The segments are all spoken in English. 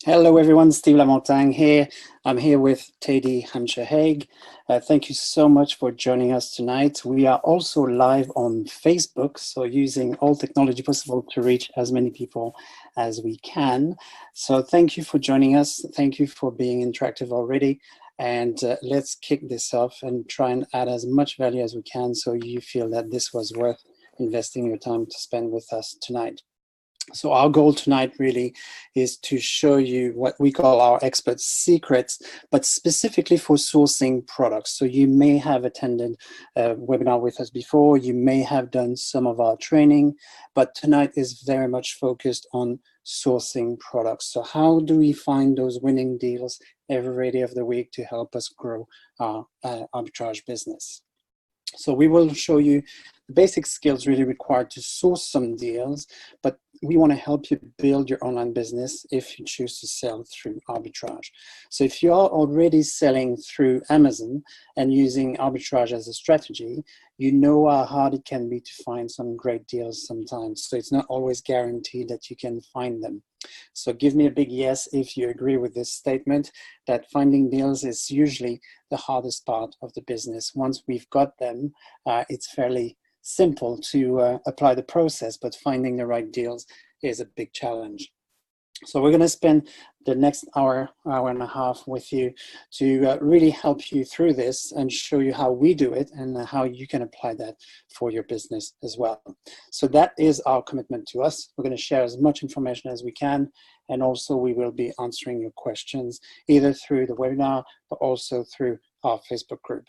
Hello everyone, Steve Lamontagne here. I'm here with Teddy Hampshire-Haig. Thank you so much for joining us tonight. We are also live on Facebook, so using all technology possible to reach as many people as we can. So thank you for joining us. Thank you for being interactive already. And let's kick this off and try and add as much value as we can so you feel that this was worth investing your time to spend with us tonight. So our goal tonight really is to show you what we call our expert secrets, but specifically for sourcing products. So you may have attended a webinar with us before, you may have done some of our training, but tonight is very much focused on sourcing products. So how do we find those winning deals every day of the week to help us grow our arbitrage business? So we will show you the basic skills really required to source some deals, but we want to help you build your online business if you choose to sell through arbitrage. So if you are already selling through Amazon and using arbitrage as a strategy, you know how hard it can be to find some great deals sometimes. So it's not always guaranteed that you can find them. So give me a big yes if you agree with this statement, that finding deals is usually the hardest part of the business. Once we've got them, it's fairly simple to apply the process, but finding the right deals is a big challenge. So we're going to spend the next hour and a half with you to really help you through this and show you how we do it and how you can apply that for your business as well. So that is our commitment to us. We're going to share as much information as we can, and also we will be answering your questions either through the webinar but also through our Facebook group.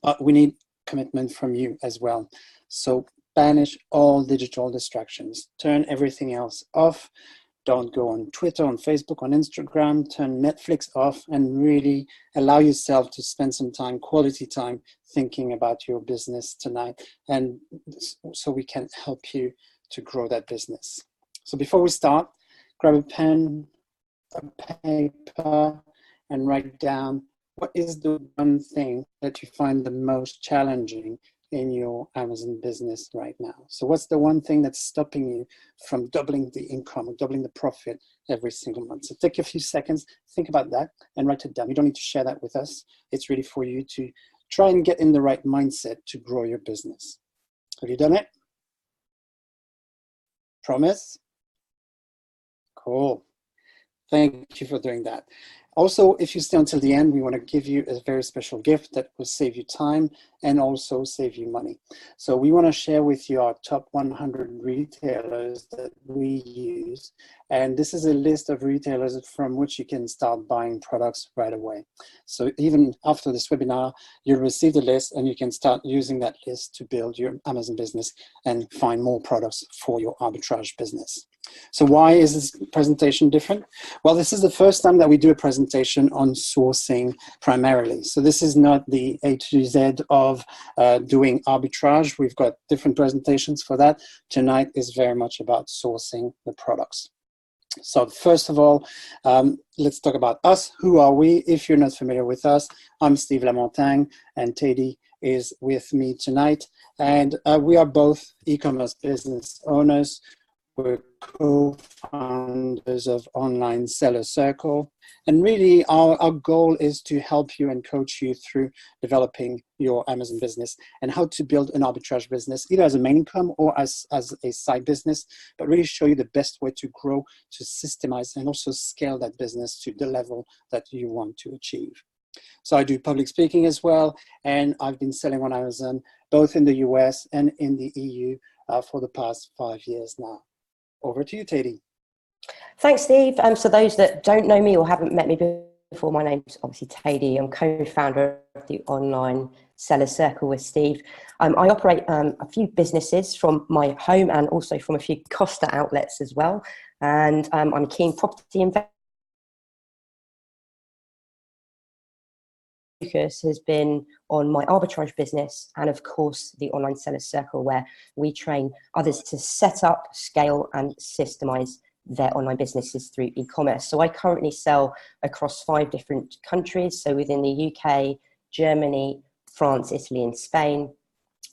But we need commitment from you as well. So banish all digital distractions, turn everything else off. Don't go on Twitter, on Facebook, on Instagram, turn Netflix off, and really allow yourself to spend some time, quality time, thinking about your business tonight, and so we can help you to grow that business. So before we start, grab a pen, a paper, and write down what is the one thing that you find the most challenging in your Amazon business right now. So what's the one thing that's stopping you from doubling the income or doubling the profit every single month? So take a few seconds, think about that, and write it down. You don't need to share that with us. It's really for you to try and get in the right mindset to grow your business. Have you done it? Promise? Cool. Thank you for doing that. Also, if you stay until the end, we want to give you a very special gift that will save you time and also save you money. So we want to share with you our top 100 retailers that we use. And this is a list of retailers from which you can start buying products right away. So even after this webinar, you'll receive the list and you can start using that list to build your Amazon business and find more products for your arbitrage business. So why is this presentation different? Well, this is the first time that we do a presentation on sourcing primarily. So this is not the A to Z of doing arbitrage. We've got different presentations for that. Tonight is very much about sourcing the products. So first of all, let's talk about us. Who are we? If you're not familiar with us, I'm Steve Lamontagne and Teddy is with me tonight. And we are both e-commerce business owners. We're co-founders of Online Seller Circle. And really our goal is to help you and coach you through developing your Amazon business and how to build an arbitrage business, either as a main income or as a side business, but really show you the best way to grow, to systemize, and also scale that business to the level that you want to achieve. So I do public speaking as well, and I've been selling on Amazon, both in the US and in the EU for the past 5 years now. Over to you, Teddy. Thanks, Steve. So those that don't know me or haven't met me before, my name's obviously Teddy. I'm co-founder of the Online Seller Circle with Steve. I operate a few businesses from my home and also from a few Costa outlets as well. And I'm a keen property investor. Focus has been on my arbitrage business and of course the Online Seller Circle, where we train others to set up, scale and systemize their online businesses through e-commerce. So I currently sell across 5 different countries, so within the UK, Germany, France, Italy and Spain.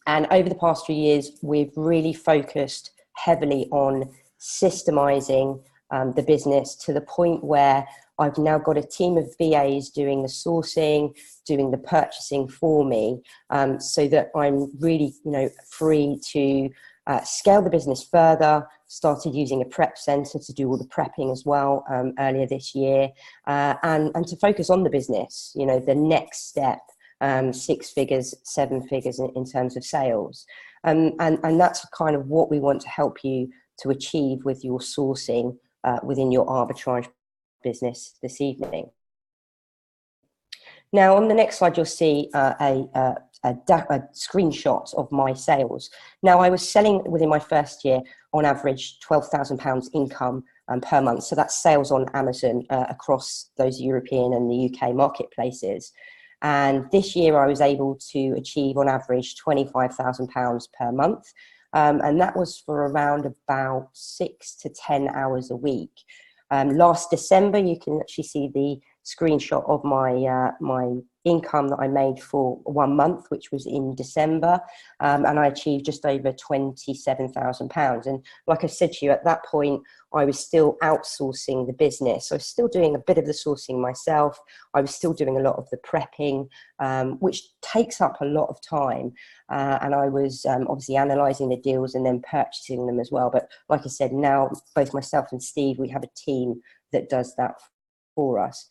And over the past few years we've really focused heavily on systemizing the business to the point where I've now got a team of VAs doing the sourcing, doing the purchasing for me, so that I'm really, free to scale the business further. Started using a prep center to do all the prepping as well earlier this year, and to focus on the business, the next step, 6 figures, 7 figures in terms of sales. And that's kind of what we want to help you to achieve with your sourcing within your arbitrage business this evening. Now, on the next slide, you'll see a screenshot of my sales. Now, I was selling within my first year on average £12,000 income per month. So that's sales on Amazon across those European and the UK marketplaces. And this year I was able to achieve on average £25,000 per month. And that was for around about 6 to 10 hours a week. Last December, you can actually see the screenshot of my my income that I made for 1 month, which was in December, and I achieved just over £27,000. And like I said to you, at that point, I was still outsourcing the business. I was still doing a bit of the sourcing myself. I was still doing a lot of the prepping, which takes up a lot of time. And I was obviously analysing the deals and then purchasing them as well. But like I said, now both myself and Steve, we have a team that does that for us.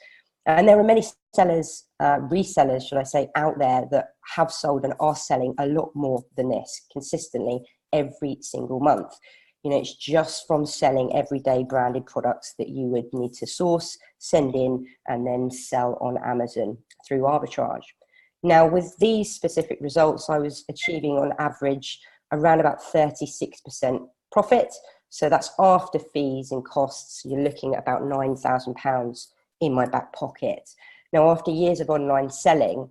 And there are many sellers, resellers, should I say, out there that have sold and are selling a lot more than this consistently every single month. It's just from selling everyday branded products that you would need to source, send in, and then sell on Amazon through Arbitrage. Now, with these specific results, I was achieving on average around about 36% profit. So that's after fees and costs. You're looking at about £9,000 in my back pocket. Now, after years of online selling,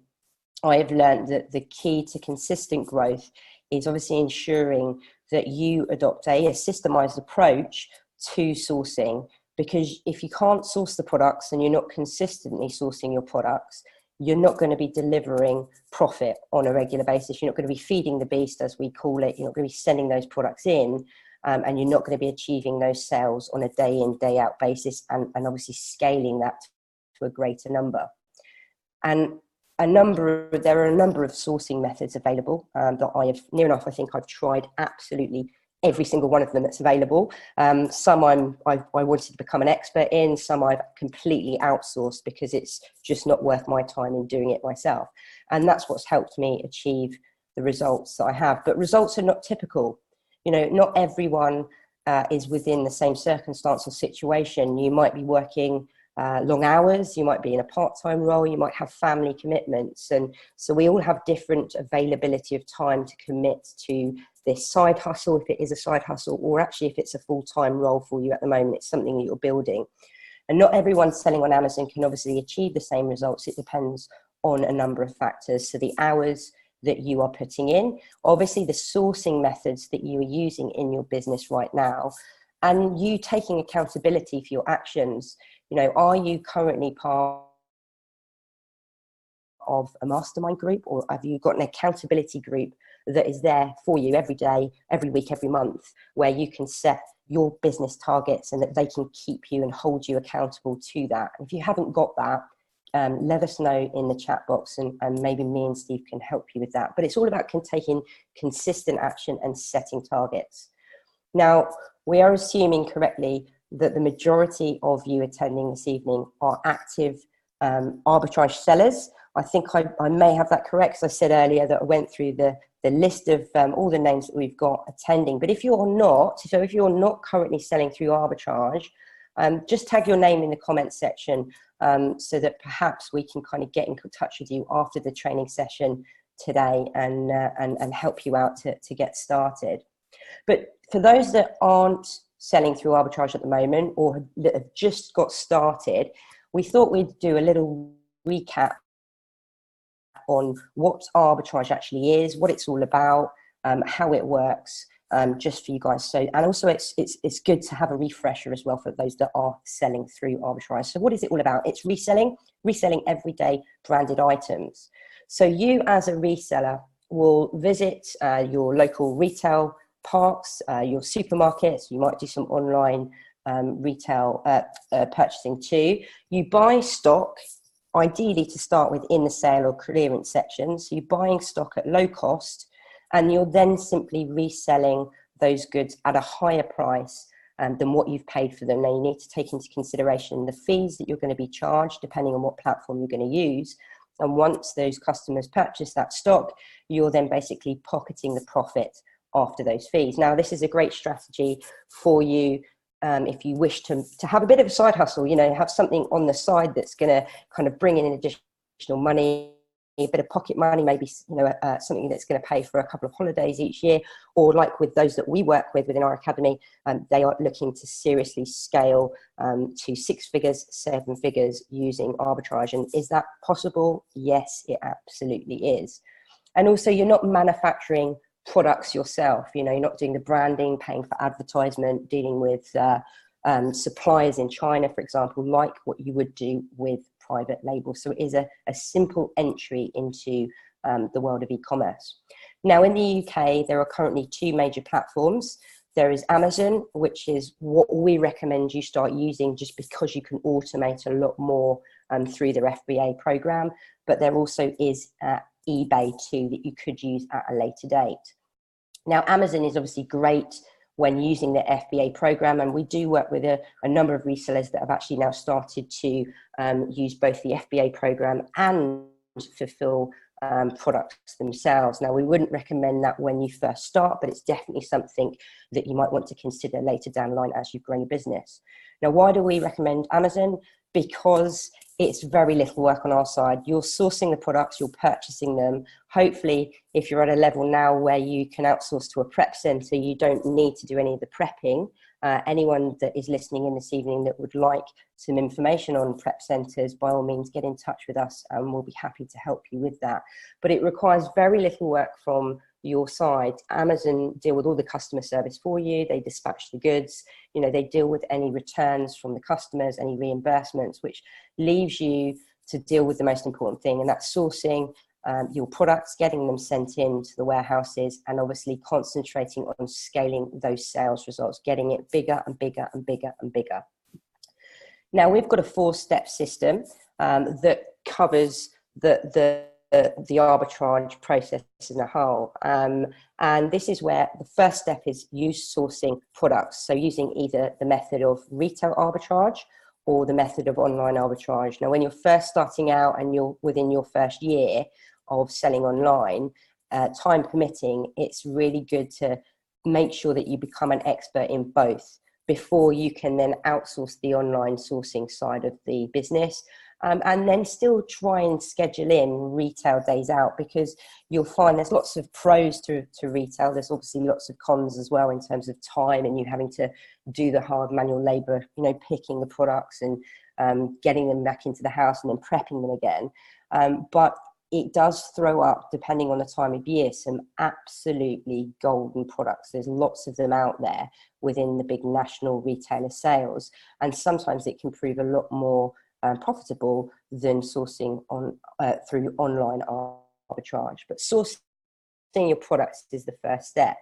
I have learned that the key to consistent growth is obviously ensuring that you adopt a systemized approach to sourcing, because if you can't source the products and you're not consistently sourcing your products, you're not going to be delivering profit on a regular basis. You're not going to be feeding the beast, as we call it. You're not going to be sending those products in, and you're not going to be achieving those sales on a day in, day out basis, and obviously scaling that to a greater number. And there are a number of sourcing methods available that I have, near enough, I think I've tried absolutely every single one of them that's available. Some I wanted to become an expert in, some I've completely outsourced because it's just not worth my time in doing it myself. And that's what's helped me achieve the results that I have. But results are not typical. Not everyone is within the same circumstance or situation. You might be working long hours, you might be in a part-time role, you might have family commitments. And so we all have different availability of time to commit to this side hustle, if it is a side hustle, or actually if it's a full-time role for you at the moment, it's something that you're building. And not everyone selling on Amazon can obviously achieve the same results. It depends on a number of factors. So the hours that you are putting in, obviously the sourcing methods that you are using in your business right now, and you taking accountability for your actions. Are you currently part of a mastermind group, or have you got an accountability group that is there for you every day, every week, every month, where you can set your business targets and that they can keep you and hold you accountable to that? And if you haven't got that, let us know in the chat box, and maybe me and Steve can help you with that. But it's all about taking consistent action and setting targets. Now, we are assuming correctly that the majority of you attending this evening are active arbitrage sellers. I think I may have that correct, because I said earlier that I went through the list of all the names that we've got attending. But if you're not, so if you're not currently selling through arbitrage, just tag your name in the comments section, so that perhaps we can get in touch with you after the training session today and help you out to get started. But for those that aren't selling through arbitrage at the moment, or that have just got started, we thought we'd do a little recap on what arbitrage actually is, what it's all about, how it works, just for you guys. So, and also it's good to have a refresher as well for those that are selling through arbitrage. So what is it all about? It's reselling everyday branded items. So you as a reseller will visit your local retail parks, your supermarkets. You might do some online retail purchasing too. You buy stock, ideally to start with in the sale or clearance section. So you're buying stock at low cost, and you're then simply reselling those goods at a higher price than what you've paid for them. Now you need to take into consideration the fees that you're going to be charged depending on what platform you're going to use. And once those customers purchase that stock, you're then basically pocketing the profit after those fees. Now, this is a great strategy for you if you wish to have a bit of a side hustle, you know, have something on the side that's going to kind of bring in additional money, a bit of pocket money, maybe, you know, something that's going to pay for a couple of holidays each year, or like with those that we work with within our academy, they are looking to seriously scale to 6 figures, 7 figures using arbitrage. And is that possible? Yes, it absolutely is. And also, you're not manufacturing products yourself, you know, you're not doing the branding, paying for advertisement, dealing with suppliers in China, for example, like what you would do with private label. So it is a simple entry into the world of e-commerce. Now, in the UK, there are currently 2 major platforms. There is Amazon, which is what we recommend you start using just because you can automate a lot more through their FBA program. But there also is eBay too that you could use at a later date. Now, Amazon is obviously great when using the FBA program, and we do work with a number of resellers that have actually now started to use both the FBA program and fulfill products themselves. Now, we wouldn't recommend that when you first start, but it's definitely something that you might want to consider later down the line as you grow your business. Now, why do we recommend Amazon? Because it's very little work on our side. You're sourcing the products, you're purchasing them. Hopefully, if you're at a level now where you can outsource to a prep center, you don't need to do any of the prepping. Anyone that is listening in this evening that would like some information on prep centers, by all means, get in touch with us and we'll be happy to help you with that. But it requires very little work from your side. Amazon deal with all the customer service for you. They dispatch the goods. You know, they deal with any returns from the customers, any reimbursements, which leaves you to deal with the most important thing, and that's sourcing your products, getting them sent in to the warehouses, and obviously concentrating on scaling those sales results, getting it bigger and bigger and bigger and bigger. Now, we've got a 4-step system that covers the arbitrage process as a whole. And this is where the first step is use sourcing products. So using either the method of retail arbitrage or the method of online arbitrage. Now, when you're first starting out and you're within your first year of selling online, time permitting, it's really good to make sure that you become an expert in both before you can then outsource the online sourcing side of the business. And then still try and schedule in retail days out, because you'll find there's lots of pros to retail. There's obviously lots of cons as well in terms of time and you having to do the hard manual labor, you know, picking the products and getting them back into the house and then prepping them again. But it does throw up, depending on the time of year, some absolutely golden products. There's lots of them out there within the big national retailer sales. And sometimes it can prove a lot more profitable than sourcing through online arbitrage. But sourcing your products is the first step.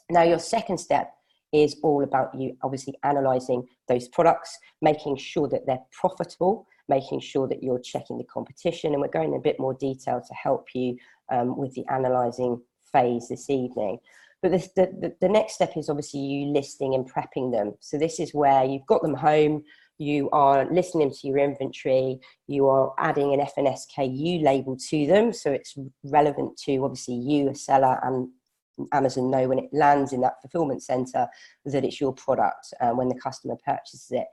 Now, your second step is all about you obviously analysing those products, making sure that they're profitable, making sure that you're checking the competition. And we're going in a bit more detail to help you with the analysing phase this evening. But the next step is obviously you listing and prepping them. So this is where you've got them home, you are listening to your inventory, you are adding an FNSKU label to them. So it's relevant to obviously you, a seller, and Amazon know when it lands in that fulfillment center that it's your product when the customer purchases it.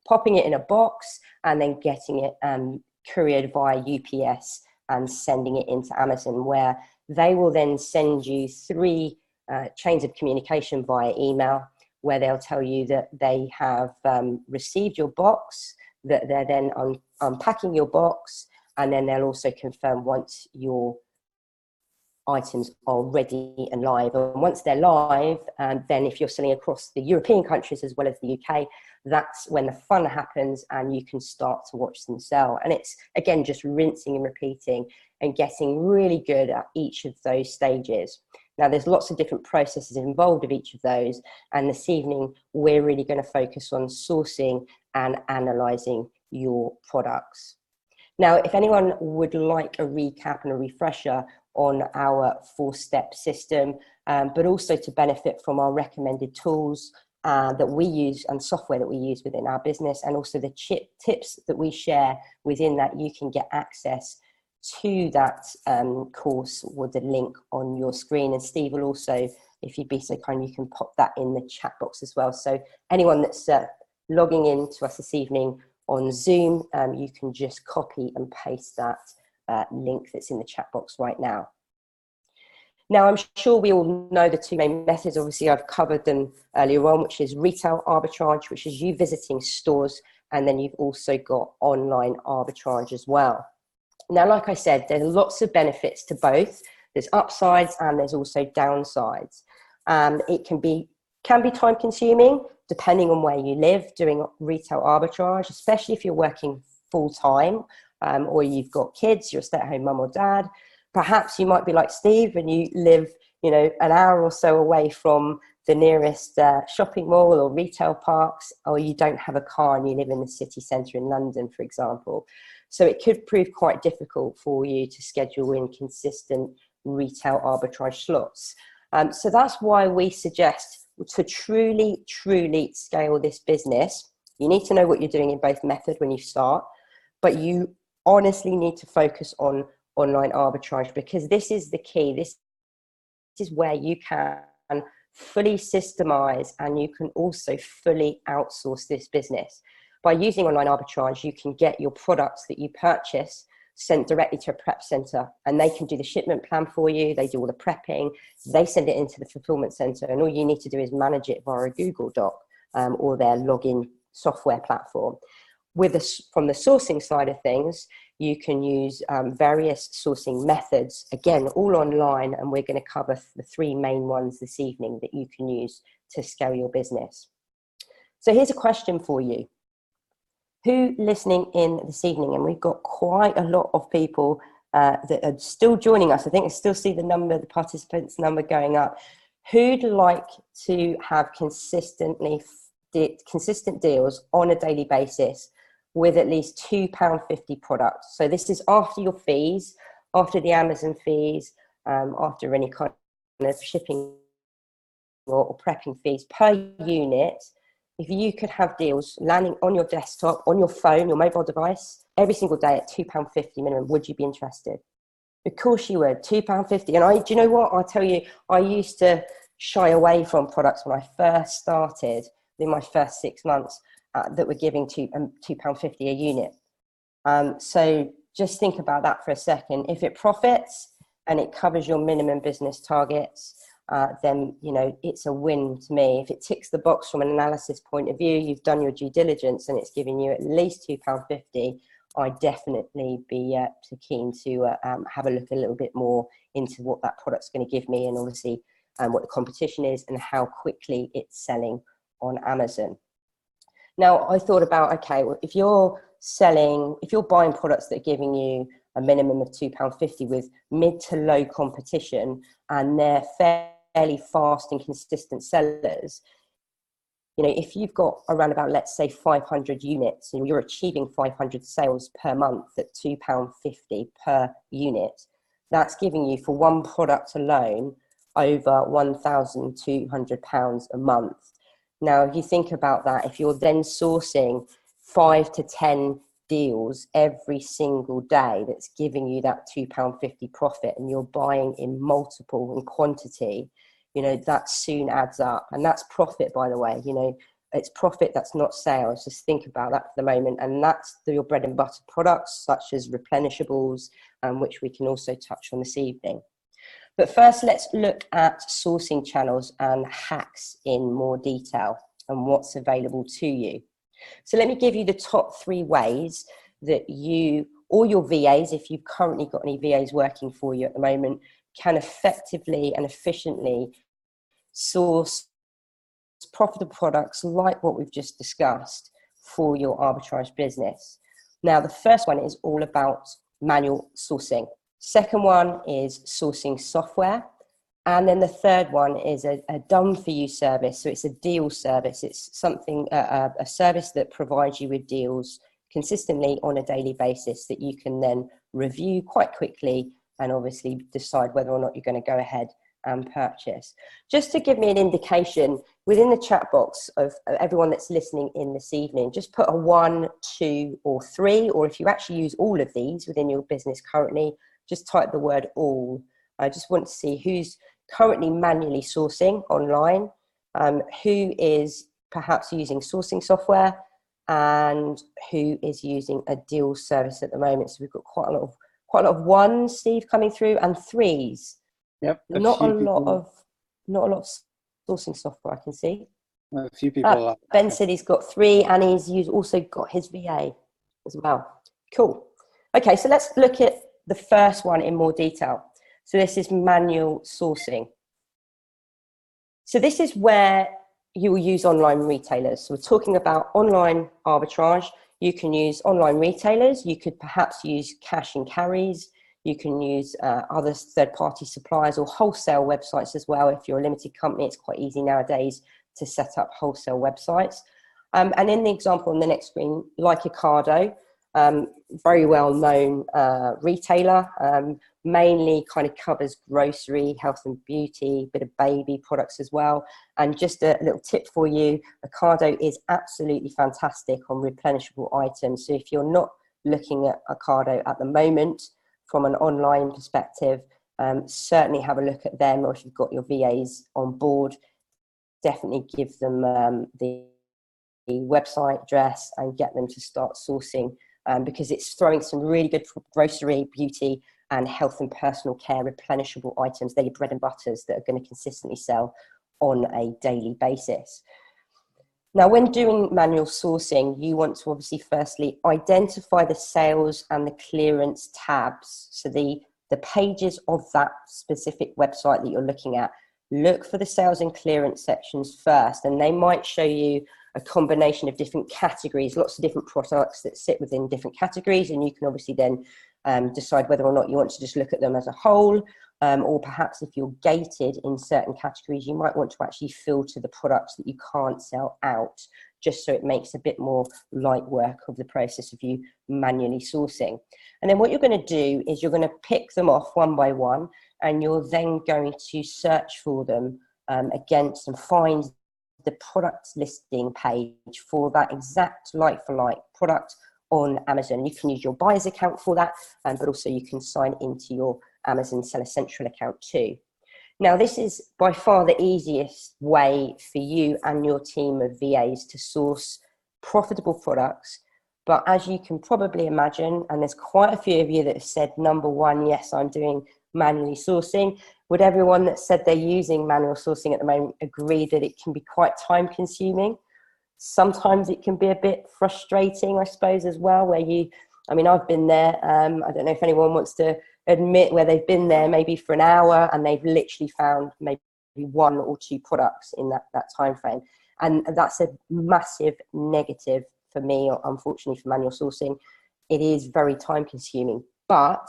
Popping it in a box and then getting it couriered via UPS and sending it into Amazon, where they will then send you 3 chains of communication via email, where they'll tell you that they have received your box, that they're then unpacking your box, and then they'll also confirm once your items are ready and live. And once they're live, then if you're selling across the European countries as well as the UK, that's when the fun happens and you can start to watch them sell. And it's, again, just rinsing and repeating and getting really good at each of those stages. Now, there's lots of different processes involved of each of those, and this evening we're really going to focus on sourcing and analysing your products. Now, if anyone would like a recap and a refresher on our 4-step system, but also to benefit from our recommended tools that we use and software that we use within our business, and also the tips that we share within that, you can get access to that course with the link on your screen. And Steve will also, if you'd be so kind, you can pop that in the chat box as well. So anyone that's logging in to us this evening on Zoom, you can just copy and paste that link that's in the chat box right now. Now, I'm sure we all know the 2 main methods. Obviously, I've covered them earlier on, which is retail arbitrage, which is you visiting stores, and then you've also got online arbitrage as well. Now, like I said, there's lots of benefits to both. There's upsides and there's also downsides. It can be time consuming, depending on where you live, doing retail arbitrage, especially if you're working full time, or you've got kids, you're a stay-at-home mum or dad. Perhaps you might be like Steve and you live, an hour or so away from the nearest shopping mall or retail parks, or you don't have a car and you live in the city centre in London, for example. So it could prove quite difficult for you to schedule in consistent retail arbitrage slots. So that's why we suggest, to truly scale this business, you need to know what you're doing in both method when you start, but you honestly need to focus on online arbitrage, because this is the key. This is where you can fully systemize and you can also fully outsource this business. By using online arbitrage, you can get your products that you purchase sent directly to a prep center, and they can do the shipment plan for you. They do all the prepping, they send it into the fulfillment center, and all you need to do is manage it via a Google Doc or their login software platform. From the sourcing side of things, you can use various sourcing methods, again, all online, and we're going to cover the 3 main ones this evening that you can use to scale your business. So here's a question for you. Who listening in this evening, and we've got quite a lot of people that are still joining us. I think I still see the participants number going up. Who'd like to have consistent deals on a daily basis with at least £2.50 products? So this is after your fees, after the Amazon fees, after any kind of shipping or prepping fees per unit. If you could have deals landing on your desktop, on your phone, your mobile device, every single day at £2.50 minimum, would you be interested? Of course you would, £2.50. And do you know what? I'll tell you, I used to shy away from products when I first started, in my first 6 months, that were giving £2.50 a unit. So just think about that for a second. If it profits and it covers your minimum business targets, then it's a win to me. If it ticks the box from an analysis point of view, you've done your due diligence and it's giving you at least £2.50, I'd definitely be keen to have a look a little bit more into what that product's going to give me, and obviously what the competition is and how quickly it's selling on Amazon. Now, I thought about, okay, well, if you're buying products that are giving you a minimum of £2.50 with mid to low competition, and they're fairly fast and consistent sellers, if you've got around about, let's say, 500 units and you're achieving 500 sales per month at £2.50 per unit, that's giving you, for one product alone, over £1,200 a month. Now, if you think about that, if you're then sourcing 5 to 10 deals every single day, that's giving you that £2.50 profit, and you're buying in multiple and quantity, that soon adds up. And that's profit, by the way. It's profit, that's not sales. Just think about that for the moment. And that's your bread and butter products, such as replenishables, which we can also touch on this evening. But first, let's look at sourcing channels and hacks in more detail and what's available to you. So let me give you the top 3 ways that you, or your VAs, if you've currently got any VAs working for you at the moment, can effectively and efficiently source profitable products like what we've just discussed for your arbitrage business. Now, the first one is all about manual sourcing. Second one is sourcing software. And then the third one is a done for you service. So it's a deal service. It's something, a service that provides you with deals consistently on a daily basis that you can then review quite quickly and obviously decide whether or not you're going to go ahead and purchase. Just to give me an indication, within the chat box of everyone that's listening in this evening, just put a 1, 2, or 3, or if you actually use all of these within your business currently, just type the word all. I just want to see who's currently manually sourcing online, who is perhaps using sourcing software, and who is using a deal service at the moment. So we've got quite a lot of ones, Steve, coming through, and 3s. Yep. Not a lot of sourcing software I can see. A few people. Ben said he's got 3, and he's also got his VA as well. Cool. Okay, so let's look at the first one in more detail. So this is manual sourcing. So this is where you will use online retailers. So we're talking about online arbitrage. You can use online retailers. You could perhaps use cash and carries. You can use other third-party suppliers or wholesale websites as well. If you're a limited company, it's quite easy nowadays to set up wholesale websites. And in the example on the next screen, like Ocado, very well-known retailer, mainly kind of covers grocery, health and beauty, bit of baby products as well. And just a little tip for you, Ocado is absolutely fantastic on replenishable items. So if you're not looking at Ocado at the moment from an online perspective, certainly have a look at them, or if you've got your VAs on board, definitely give them the website address and get them to start sourcing, because it's throwing some really good grocery, beauty, and health and personal care replenishable items. They're your bread and butters that are going to consistently sell on a daily basis. Now, when doing manual sourcing, you want to obviously firstly identify the sales and the clearance tabs. So the pages of that specific website that you're looking at, look for the sales and clearance sections first, and they might show you a combination of different categories, lots of different products that sit within different categories, and you can obviously then decide whether or not you want to just look at them as a whole, or perhaps if you're gated in certain categories, you might want to actually filter the products that you can't sell out, just so it makes a bit more light work of the process of you manually sourcing. And then what you're going to do is you're going to pick them off one by one, and you're then going to search for them against and find the product listing page for that exact like-for-like product on Amazon. You can use your buyer's account for that, but also you can sign into your Amazon Seller Central account too. Now, this is by far the easiest way for you and your team of VAs to source profitable products. But as you can probably imagine, and there's quite a few of you that have said, number one, yes, I'm doing manually sourcing. Would everyone that said they're using manual sourcing at the moment agree that it can be quite time consuming? Sometimes it can be a bit frustrating, I suppose, as well, where I've been there. I don't know if anyone wants to admit where they've been there maybe for an hour and they've literally found maybe 1 or 2 products in that time frame. And that's a massive negative for me, unfortunately, for manual sourcing. It is very time consuming. But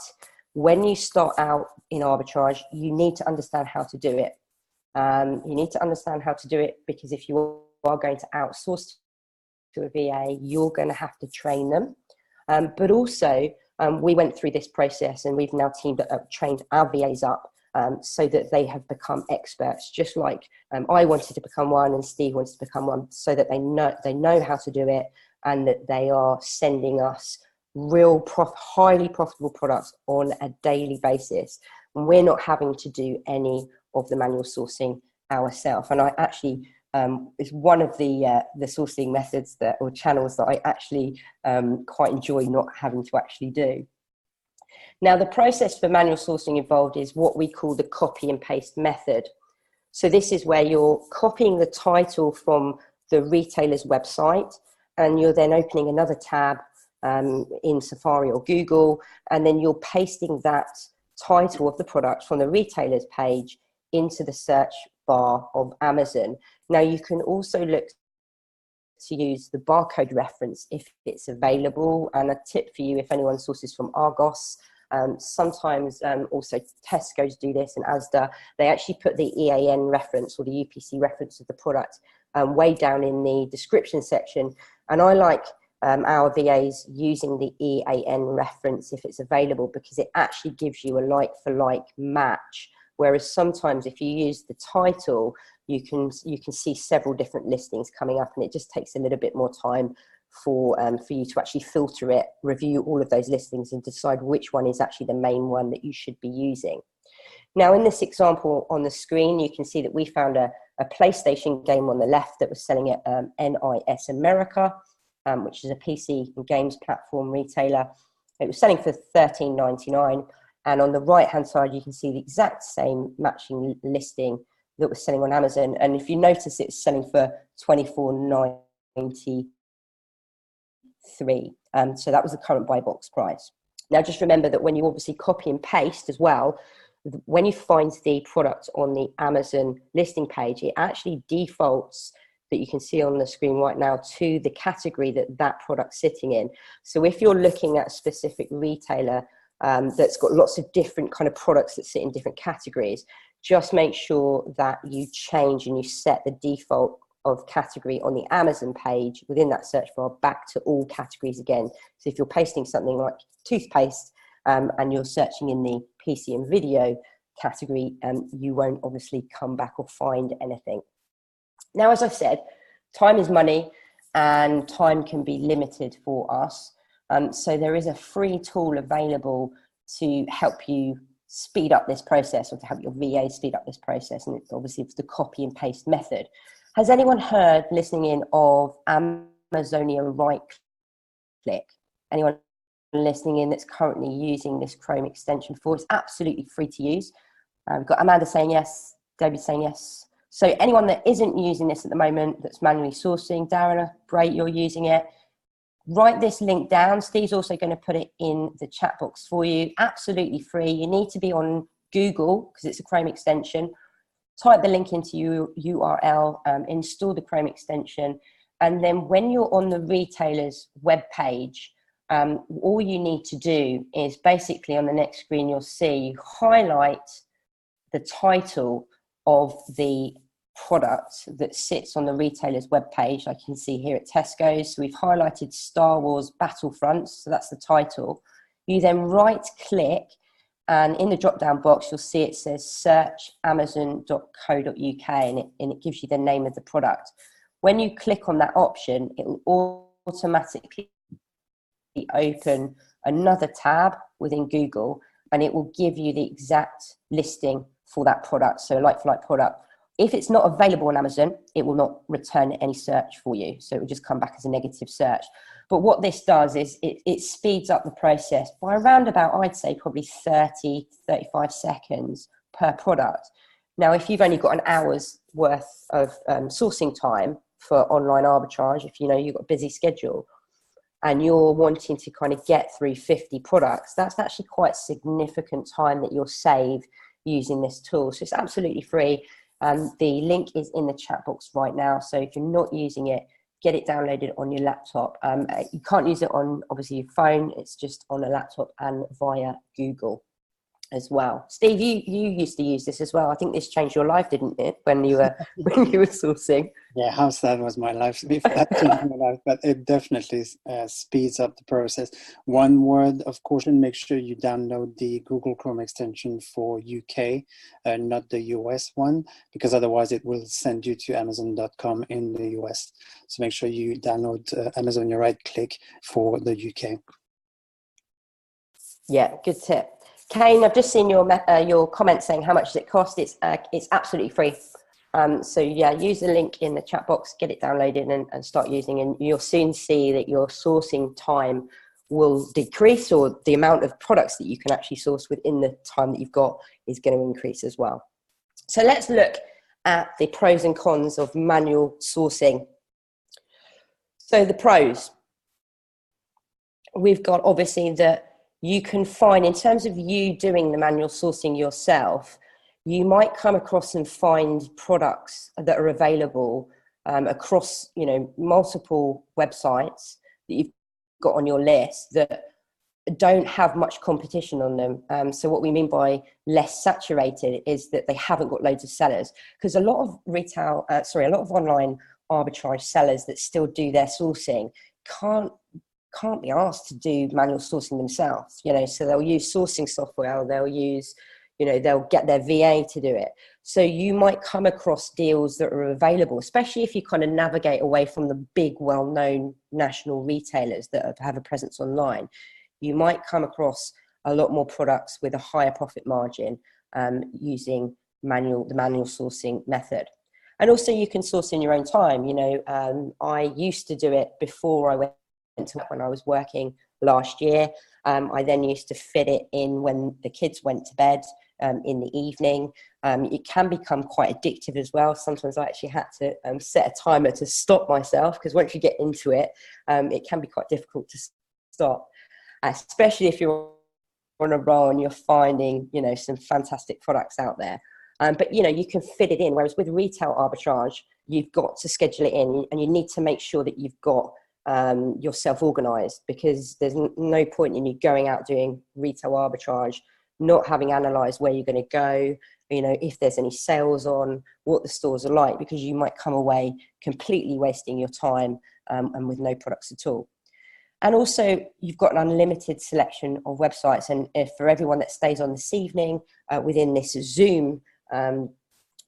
when you start out in arbitrage, you need to understand how to do it. You need to understand how to do it, because if you are going to outsource to a VA, you're going to have to train them. But also, we went through this process, and we've now trained our VAs up so that they have become experts, just like I wanted to become one and Steve wanted to become one, so that they know how to do it, and that they are sending us real highly profitable products on a daily basis. And we're not having to do any of the manual sourcing ourselves. And I actually, it's one of the sourcing methods or channels that I actually quite enjoy not having to actually do. Now, the process for manual sourcing involved is what we call the copy and paste method. So this is where you're copying the title from the retailer's website, and you're then opening another tab in Safari or Google, and then you're pasting that title of the product from the retailer's page into the search bar of Amazon. Now, you can also look to use the barcode reference if it's available. And a tip for you, if anyone sources from Argos, Sometimes also Tesco's do this, and Asda, they actually put the EAN reference or the UPC reference of the product way down in the description section. And I like our VAs using the EAN reference if it's available, because it actually gives you a like-for-like match. Whereas sometimes if you use the title, you can see several different listings coming up, and it just takes a little bit more time for you to actually filter it, review all of those listings, and decide which one is actually the main one that you should be using. Now, in this example on the screen, you can see that we found a PlayStation game on the left that was selling at NIS America, which is a PC and games platform retailer. It was selling for $13.99. And on the right-hand side, you can see the exact same matching listing that was selling on Amazon. And if you notice, it's selling for $24.93. So that was the current buy box price. Now, just remember that when you obviously copy and paste as well, when you find the product on the Amazon listing page, it actually defaults, that you can see on the screen right now, to the category that product's sitting in. So if you're looking at a specific retailer that's got lots of different kind of products that sit in different categories, just make sure that you change and you set the default of category on the Amazon page within that search bar back to all categories again. So if you're pasting something like toothpaste and you're searching in the PC and video category, you won't obviously come back or find anything. Now, as I've said, time is money and time can be limited for us. So there is a free tool available to help you speed up this process, or to help your VA speed up this process. And it's obviously the copy and paste method. Has anyone heard, listening in, of Amazonia right click? Anyone listening in that's currently using this Chrome extension for? It's absolutely free to use. We've got Amanda saying yes, Debbie saying yes. So anyone that isn't using this at the moment, that's manually sourcing, Darren, great, you're using it. Write this link down. Steve's also going to put it in the chat box for you. Absolutely free. You need to be on Google because it's a Chrome extension. Type the link into your URL, install the Chrome extension, and then when you're on the retailer's web page, all you need to do is basically, on the next screen you'll see, you highlight the title of the product that sits on the retailer's web page. Like you can see here at Tesco's, so we've highlighted Star Wars Battlefront, so that's the title. You then right click, and in the drop down box you'll see it says search amazon.co.uk, and it gives you the name of the product. When you click on that option, it will automatically open another tab within Google, and it will give you the exact listing for that product, so a like-for-like product. If it's not available on Amazon, it will not return any search for you, so it will just come back as a negative search. But what this does is it speeds up the process by around about, I'd say, probably 30, 35 seconds per product. Now, if you've only got an hour's worth of sourcing time for online arbitrage, if you know you've got a busy schedule and you're wanting to kind of get through 50 products, that's actually quite significant time that you'll save using this tool. So it's absolutely free. The link is in the chat box right now. So if you're not using it, get it downloaded on your laptop. You can't use it on, obviously, your phone. It's just on a laptop and via Google as well. Steve, you used to use this as well. I think this changed your life, didn't it, when you were sourcing? Yeah, how's that was my life. That changed my life, but it definitely speeds up the process. One word of caution: make sure you download the Google Chrome extension for UK, not the US one, because otherwise it will send you to Amazon.com in the US. So make sure you download Amazon, you right click for the UK. Yeah, good tip. Kane, I've just seen your comment saying how much does it cost. It's absolutely free. So yeah, use the link in the chat box, get it downloaded and start using, and you'll soon see that your sourcing time will decrease, or the amount of products that you can actually source within the time that you've got is going to increase as well. So let's look at the pros and cons of manual sourcing. So the pros, we've got obviously that you can find, in terms of you doing the manual sourcing yourself, you might come across and find products that are available across, multiple websites that you've got on your list that don't have much competition on them. So what we mean by less saturated is that they haven't got loads of sellers, because a lot of a lot of online arbitrage sellers that still do their sourcing can't be asked to do manual sourcing themselves, so they'll use sourcing software, or they'll get their VA to do it. So you might come across deals that are available, especially if you kind of navigate away from the big, well-known national retailers that have a presence online. You might come across a lot more products with a higher profit margin using the manual sourcing method. And also you can source in your own time. I used to do it before I went to when I was working last year. I then used to fit it in when the kids went to bed in the evening. It can become quite addictive as well. Sometimes I actually had to set a timer to stop myself, because once you get into it, it can be quite difficult to stop, especially if you're on a roll and you're finding, some fantastic products out there. But, you can fit it in. Whereas with retail arbitrage, you've got to schedule it in, and you need to make sure that you've got yourself organized, because there's no point in you going out doing retail arbitrage, not having analyzed where you're going to go, if there's any sales on, what the stores are like, because you might come away completely wasting your time and with no products at all. And also, you've got an unlimited selection of websites. And if for everyone that stays on this evening within this Zoom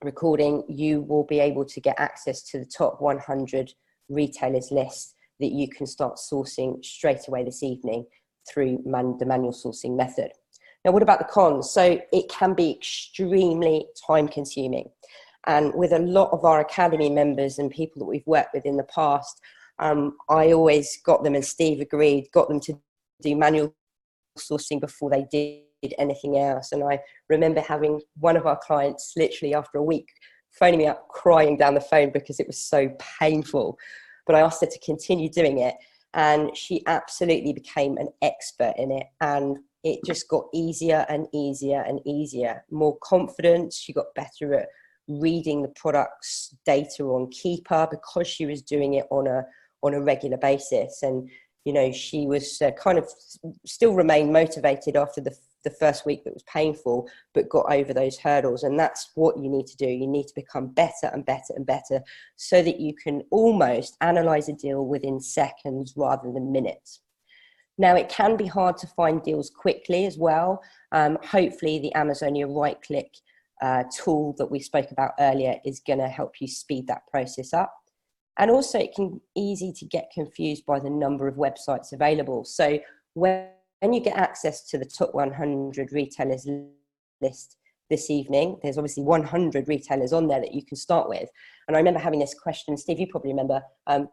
recording, you will be able to get access to the top 100 retailers list that you can start sourcing straight away this evening through the manual sourcing method. Now, what about the cons? So it can be extremely time consuming. And with a lot of our academy members and people that we've worked with in the past, I always got them, and Steve agreed, got them to do manual sourcing before they did anything else. And I remember having one of our clients literally after a week phoning me up crying down the phone because it was so painful. But I asked her to continue doing it, and she absolutely became an expert in it. And it just got easier and easier and easier. More confidence. She got better at reading the product's data on Keeper, because she was doing it on a regular basis. And she was kind of still remained motivated after the first week that was painful, but got over those hurdles. And that's what you need to do. You need to become better and better and better, so that you can almost analyze a deal within seconds rather than minutes. Now, it can be hard to find deals quickly as well. Hopefully the Amazonia right-click tool that we spoke about earlier is going to help you speed that process up. And also, it can be easy to get confused by the number of websites available. So when you get access to the top 100 retailers list this evening, there's obviously 100 retailers on there that you can start with. And I remember having this question, Steve, you probably remember,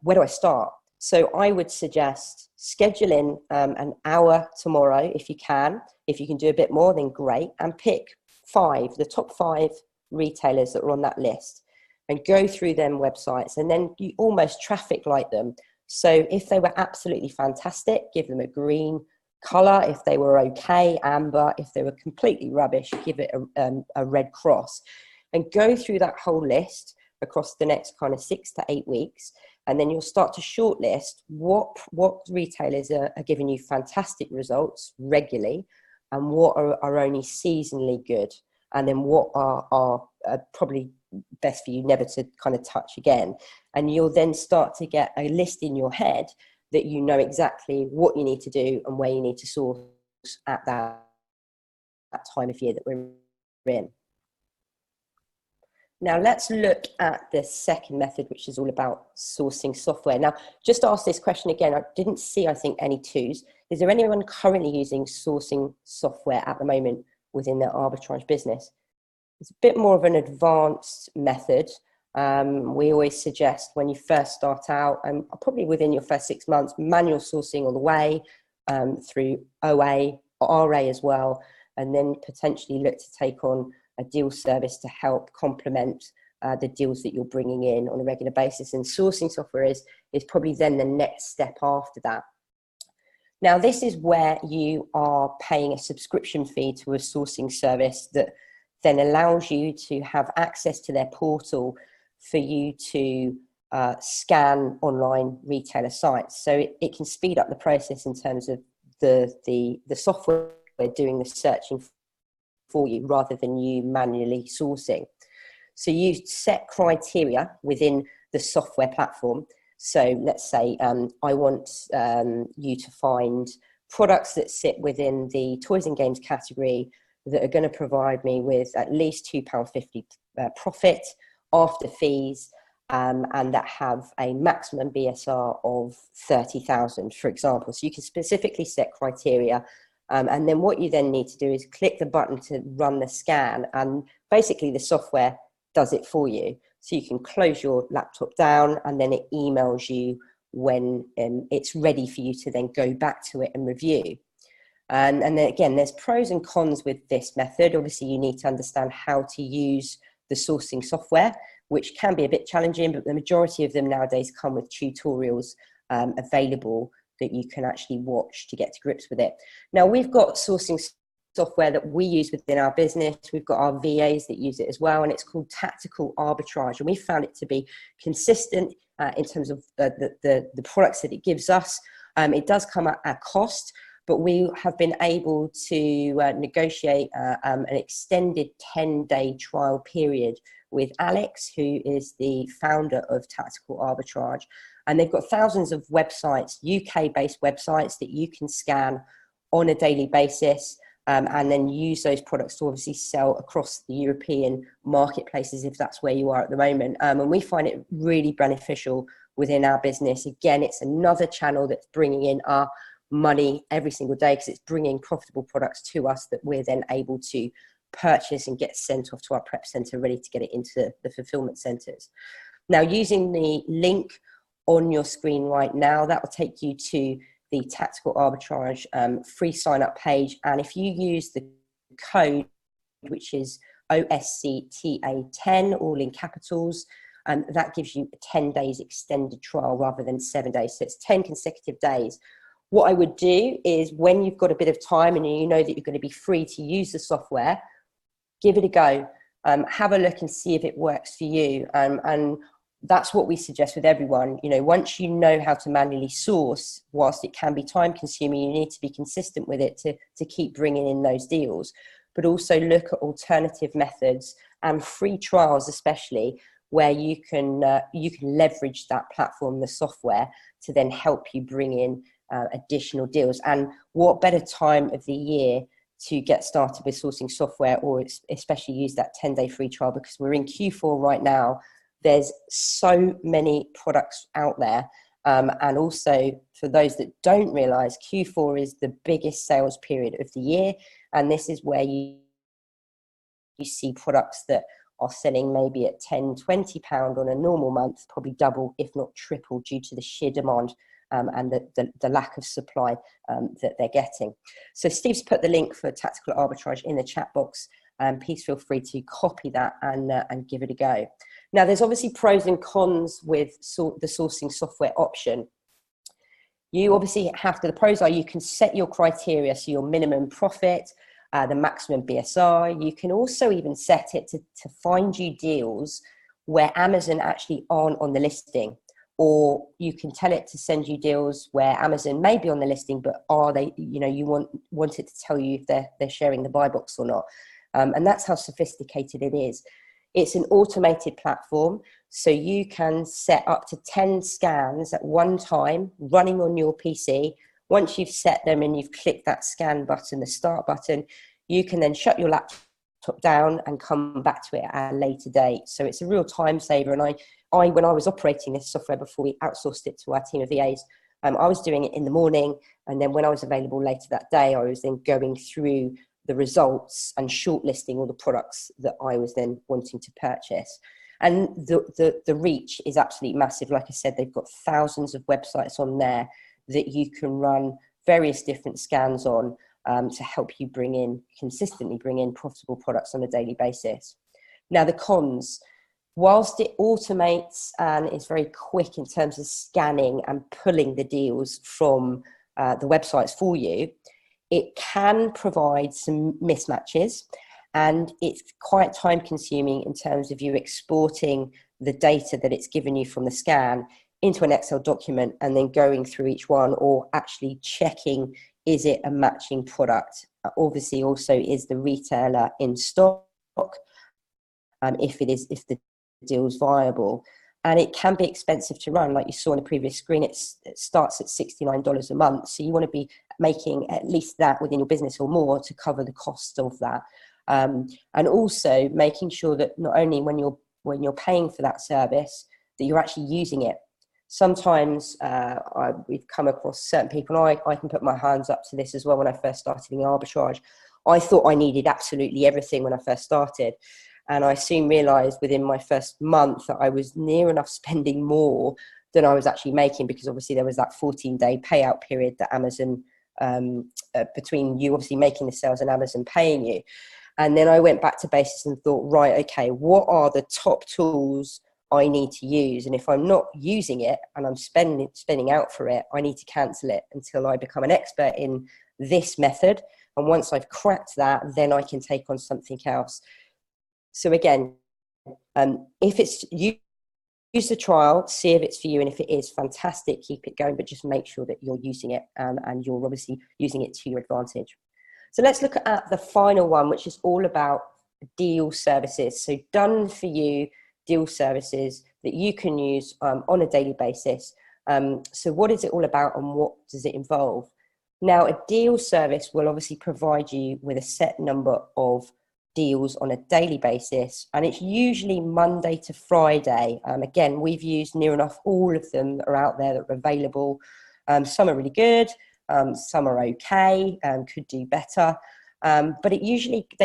where do I start? So I would suggest schedule in an hour tomorrow if you can. If you can do a bit more, then great. And pick the top 5 retailers that are on that list, and go through them websites, and then you almost traffic light them. So if they were absolutely fantastic, give them a green color. If they were okay, amber. If they were completely rubbish, give it a red cross. And go through that whole list across the next kind of 6 to 8 weeks. And then you'll start to shortlist what retailers are giving you fantastic results regularly, and what are only seasonally good, and then what are probably best for you never to kind of touch again. And you'll then start to get a list in your head that you know exactly what you need to do and where you need to source at that time of year that we're in. Now let's look at the second method, which is all about sourcing software. Now, just ask this question again. I didn't see, I think, any twos. Is there anyone currently using sourcing software at the moment within their arbitrage business? It's a bit more of an advanced method. We always suggest when you first start out, and probably within your first 6 months, manual sourcing all the way through OA, RA as well, and then potentially look to take on a deal service to help complement the deals that you're bringing in on a regular basis. And sourcing software is probably then the next step after that. Now, this is where you are paying a subscription fee to a sourcing service that then allows you to have access to their portal for you to scan online retailer sites. So it can speed up the process in terms of the software doing the searching for you rather than you manually sourcing. So you set criteria within the software platform. So let's say I want you to find products that sit within the toys and games category that are going to provide me with at least £2.50 profit after fees, and that have a maximum BSR of 30,000, for example. So you can specifically set criteria. And then what you then need to do is click the button to run the scan, and basically the software does it for you. So you can close your laptop down, and then it emails you when it's ready for you to then go back to it and review. And then again, there's pros and cons with this method. Obviously, you need to understand how to use the sourcing software, which can be a bit challenging, but the majority of them nowadays come with tutorials available that you can actually watch to get to grips with it. Now, we've got sourcing software that we use within our business. We've got our VAs that use it as well, and it's called Tactical Arbitrage. And we found it to be consistent in terms of the products that it gives us. It does come at a cost, but we have been able to negotiate an extended 10-day trial period with Alex, who is the founder of Tactical Arbitrage. And they've got thousands of websites, UK-based websites that you can scan on a daily basis, and then use those products to obviously sell across the European marketplaces if that's where you are at the moment. And we find it really beneficial within our business. Again, it's another channel that's bringing in our money every single day because it's bringing profitable products to us that we're then able to purchase and get sent off to our prep center ready to get it into the fulfillment centers. Now, using the link on your screen right now, that will take you to the Tactical Arbitrage free sign up page. And if you use the code, which is OSCTA10, all in capitals, that gives you a 10 days extended trial rather than 7 days. So it's 10 consecutive days. What I would do is when you've got a bit of time and you know that you're going to be free to use the software, give it a go. Have a look and see if it works for you. And that's what we suggest with everyone. You know, once you know how to manually source, whilst it can be time consuming, you need to be consistent with it to keep bringing in those deals, but also look at alternative methods and free trials, especially where you can leverage that platform, the software, to then help you bring in additional deals. And what better time of the year to get started with sourcing software, or especially use that 10-day free trial, because we're in Q4 right now. There's so many products out there. And also, for those that don't realize, Q4 is the biggest sales period of the year. And this is where you see products that are selling maybe at £10-20 on a normal month, probably double, if not triple, due to the sheer demand and the lack of supply that they're getting. So Steve's put the link for Tactical Arbitrage in the chat box. Please feel free to copy that and give it a go. Now, there's obviously pros and cons with the sourcing software option. You obviously have to, the pros are you can set your criteria, so your minimum profit, the maximum BSR. You can also even set it to find you deals where Amazon actually aren't on the listing, or you can tell it to send you deals where Amazon may be on the listing, but are they, you know, you want it to tell you if they're sharing the buy box or not. And that's how sophisticated it is. It's an automated platform, so you can set up to 10 scans at one time running on your PC. Once you've set them and you've clicked that scan button, the start button, you can then shut your laptop down and come back to it at a later date. So it's a real time saver. And I when I was operating this software before we outsourced it to our team of VAs, I was doing it in the morning. And then when I was available later that day, I was then going through the results and shortlisting all the products that I was then wanting to purchase. And the reach is absolutely massive. Like I said, they've got thousands of websites on there that you can run various different scans on to help you consistently bring in profitable products on a daily basis. Now, the cons, whilst it automates and is very quick in terms of scanning and pulling the deals from the websites for you, it can provide some mismatches, and it's quite time consuming in terms of you exporting the data that it's given you from the scan into an Excel document and then going through each one, or actually checking is it a matching product? Obviously, also, is the retailer in stock? If the deal's viable. And it can be expensive to run, like you saw on the previous screen. It starts at $69 a month, so you want to be making at least that within your business or more to cover the cost of that. And also making sure that not only when you're paying for that service, that you're actually using it. Sometimes we've come across certain people, and I can put my hands up to this as well. When I first started in arbitrage, I thought I needed absolutely everything when I first started. And I soon realised within my first month that I was near enough spending more than I was actually making, because obviously there was that 14-day payout period that Amazon, between you obviously making the sales and Amazon paying you. And then I went back to basics and thought, right, okay, what are the top tools I need to use? And if I'm not using it and I'm spending out for it, I need to cancel it until I become an expert in this method. And once I've cracked that, then I can take on something else. So again, if it's you, use the trial, see if it's for you, and if it is, fantastic, keep it going, but just make sure that you're using it and you're obviously using it to your advantage. So let's look at the final one, which is all about deal services. So done for you deal services that you can use on a daily basis. So what is it all about and what does it involve? Now, a deal service will obviously provide you with a set number of deals on a daily basis, and it's usually Monday to Friday. Again, we've used near enough all of them that are out there that are available. Some are really good, some are okay, could do better, but they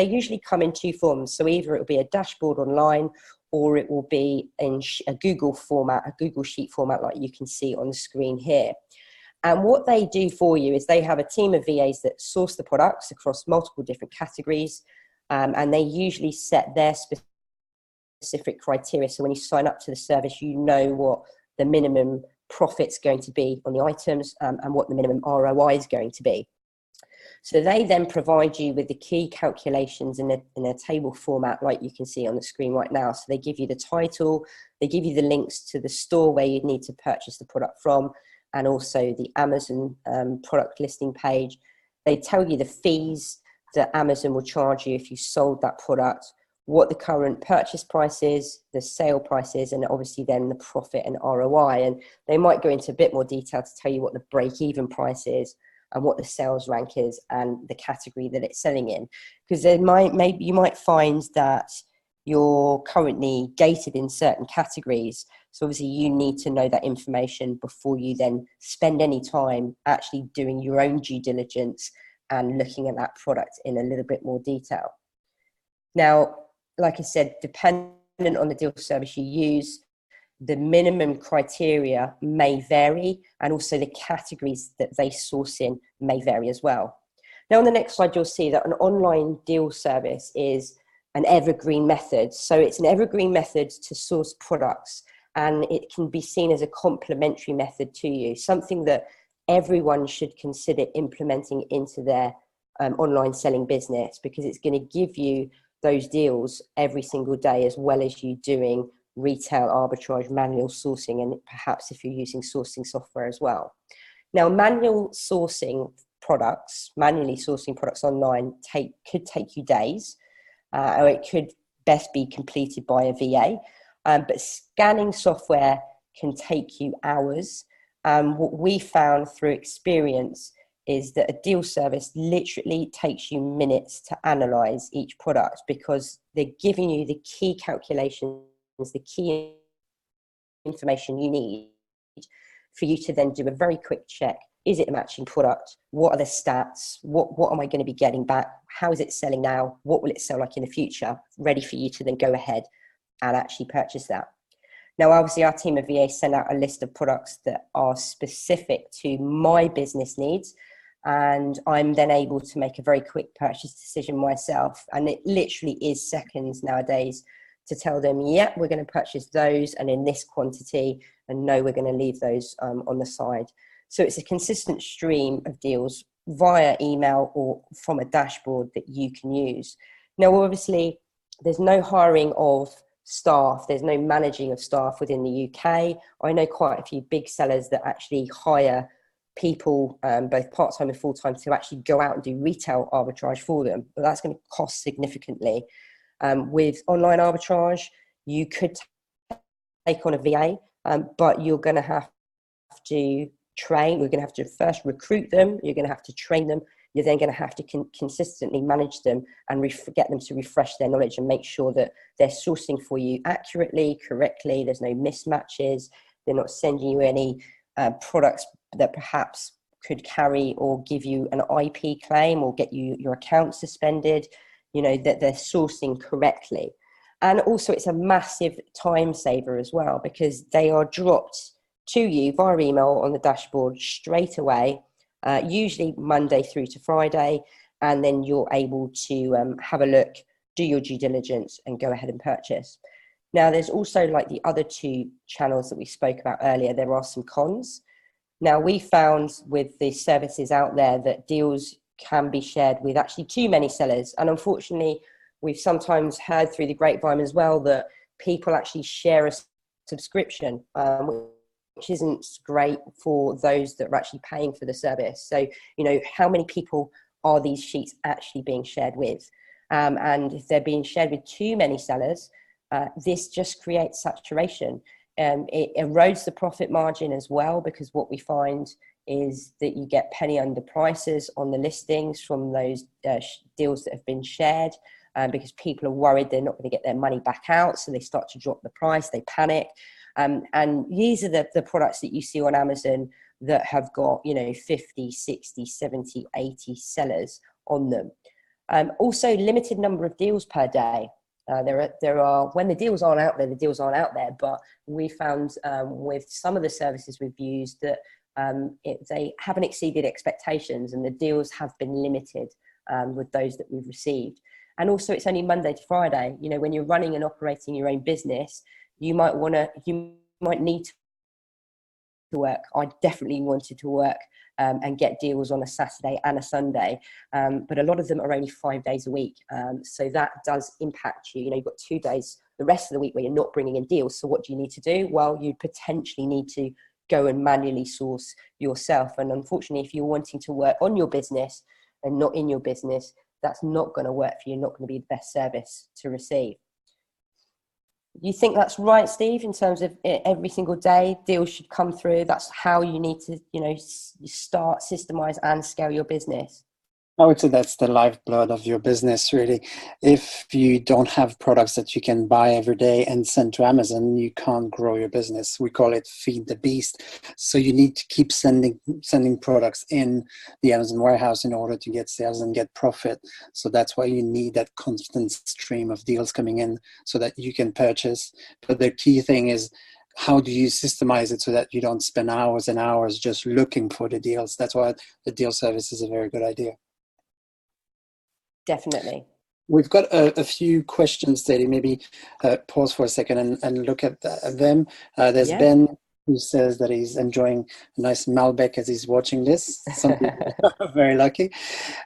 usually come in two forms. So either it will be a dashboard online, or it will be in a Google format, a Google Sheet format, like you can see on the screen here. And what they do for you is they have a team of VAs that source the products across multiple different categories. And they usually set their specific criteria. So when you sign up to the service, you know what the minimum profit's going to be on the items and what the minimum ROI is going to be. So they then provide you with the key calculations in a table format, like you can see on the screen right now. So they give you the title, they give you the links to the store where you need to purchase the product from, and also the Amazon product listing page. They tell you the fees that Amazon will charge you if you sold that product, what the current purchase price is, the sale price is, and obviously then the profit and ROI. And they might go into a bit more detail to tell you what the break-even price is and what the sales rank is and the category that it's selling in. Because you might find that you're currently gated in certain categories. So obviously you need to know that information before you then spend any time actually doing your own due diligence and looking at that product in a little bit more detail. Now, like I said, dependent on the deal service you use, the minimum criteria may vary, and also the categories that they source in may vary as well. Now, on the next slide, you'll see that an online deal service is an evergreen method. So it's an evergreen method to source products, and it can be seen as a complementary method to you, something that everyone should consider implementing into their online selling business, because it's going to give you those deals every single day, as well as you doing retail arbitrage, manual sourcing, and perhaps if you're using sourcing software as well. Now, manually sourcing products online could take you days, or it could best be completed by a VA, but scanning software can take you hours. What we found through experience is that a deal service literally takes you minutes to analyze each product, because they're giving you the key calculations, the key information you need for you to then do a very quick check. Is it a matching product? What are the stats? What am I going to be getting back? How is it selling now? What will it sell like in the future? Ready for you to then go ahead and actually purchase that. Now, obviously, our team of VA send out a list of products that are specific to my business needs, and I'm then able to make a very quick purchase decision myself. And it literally is seconds nowadays to tell them, yeah, we're going to purchase those and in this quantity, and no, we're going to leave those on the side. So it's a consistent stream of deals via email or from a dashboard that you can use. Now, obviously, there's no hiring of staff, there's no managing of staff within the UK. I know quite a few big sellers that actually hire people, both part-time and full-time, to actually go out and do retail arbitrage for them. But that's going to cost significantly. With online arbitrage, you could take on a VA, but you're going to have to train. You're going to have to first recruit them. You're going to have to train them. You're then going to have to consistently manage them and get them to refresh their knowledge and make sure that they're sourcing for you accurately, correctly. There's no mismatches. They're not sending you any products that perhaps could carry or give you an IP claim or get you your account suspended. That they're sourcing correctly. And also it's a massive time saver as well, because they are dropped to you via email on the dashboard straight away, usually Monday through to Friday, and then you're able to have a look, do your due diligence, and go ahead and purchase. Now, there's also, like the other two channels that we spoke about earlier, there are some cons. Now, we found with the services out there that deals can be shared with actually too many sellers. And unfortunately, we've sometimes heard through the grapevine as well that people actually share a subscription, which isn't great for those that are actually paying for the service. So, how many people are these sheets actually being shared with? And if they're being shared with too many sellers, this just creates saturation. It erodes the profit margin as well, because what we find is that you get penny under prices on the listings from those deals that have been shared, because people are worried they're not going to get their money back out, so they start to drop the price, they panic. And these are the products that you see on Amazon that have got 50, 60, 70, 80 sellers on them. Also, limited number of deals per day. There are, when the deals aren't out there, the deals aren't out there. But we found with some of the services we've used that they haven't exceeded expectations, and the deals have been limited with those that we've received. And also, it's only Monday to Friday. When you're running and operating your own business, you might need to work. I definitely wanted to work and get deals on a Saturday and a Sunday, but a lot of them are only 5 days a week, so that does impact you. You've got 2 days the rest of the week where you're not bringing in deals. So what do you need to do? Well, you potentially need to go and manually source yourself, and unfortunately, if you're wanting to work on your business and not in your business, that's not going to work for you. Not going to be the best service to receive. You think that's right, Steve, in terms of every single day deals should come through? That's how you need to, start, systemize, and scale your business. I would say that's the lifeblood of your business, really. If you don't have products that you can buy every day and send to Amazon, you can't grow your business. We call it feed the beast. So you need to keep sending products in the Amazon warehouse in order to get sales and get profit. So that's why you need that constant stream of deals coming in so that you can purchase. But the key thing is, how do you systemize it so that you don't spend hours and hours just looking for the deals? That's why the deal service is a very good idea. Definitely. We've got a few questions, Teddy. Maybe pause for a second and look at them. There's Ben, who says that he's enjoying a nice Malbec as he's watching this. Some people are very lucky.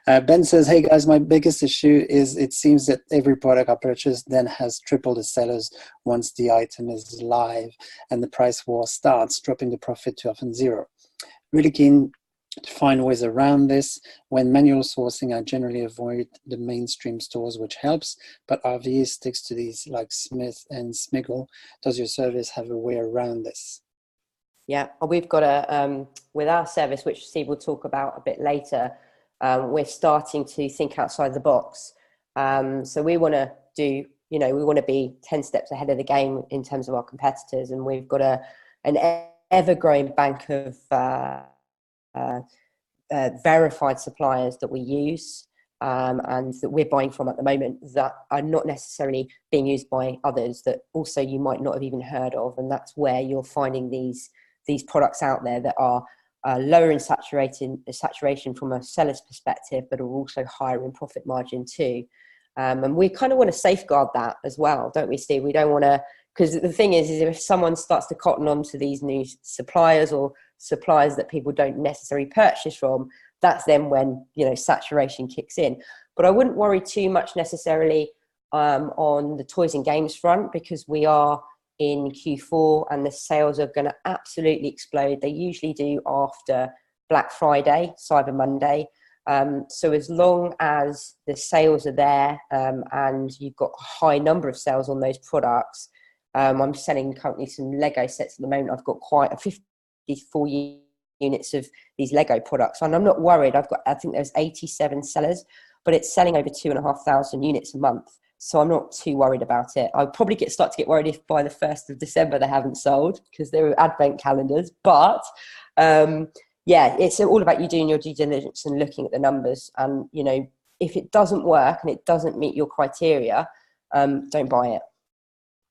Ben says, hey guys, my biggest issue is it seems that every product I purchase then has triple the sellers once the item is live and the price war starts, dropping the profit to often zero. Really keen to find ways around this. When manual sourcing, I generally avoid the mainstream stores, which helps, but RV sticks to these like Smith and Smiggle. Does your service have a way around this? Yeah, we've got with our service, which Steve will talk about a bit later, we're starting to think outside the box. So we want to do, we want to be 10 steps ahead of the game in terms of our competitors. And we've got an ever-growing bank of verified suppliers that we use and that we're buying from at the moment that are not necessarily being used by others that also you might not have even heard of. And that's where you're finding these products out there that are lower in saturation from a seller's perspective, but are also higher in profit margin too. And we kind of want to safeguard that as well, don't we, Steve? We don't want to, because the thing is if someone starts to cotton on to these new suppliers or suppliers that people don't necessarily purchase from, that's then when, saturation kicks in. But I wouldn't worry too much necessarily on the toys and games front, because we are in Q4 and the sales are going to absolutely explode. They usually do after Black Friday, Cyber Monday. So as long as the sales are there and you've got a high number of sales on those products, I'm selling currently some Lego sets at the moment. I've got quite a 54 units of these Lego products, and I'm not worried. I think there's 87 sellers, but it's selling over 2,500 units a month. So I'm not too worried about it. I'll probably start to get worried if by the 1st of December they haven't sold, because they're advent calendars. But yeah, it's all about you doing your due diligence and looking at the numbers. And, you know, if it doesn't work and it doesn't meet your criteria, don't buy it.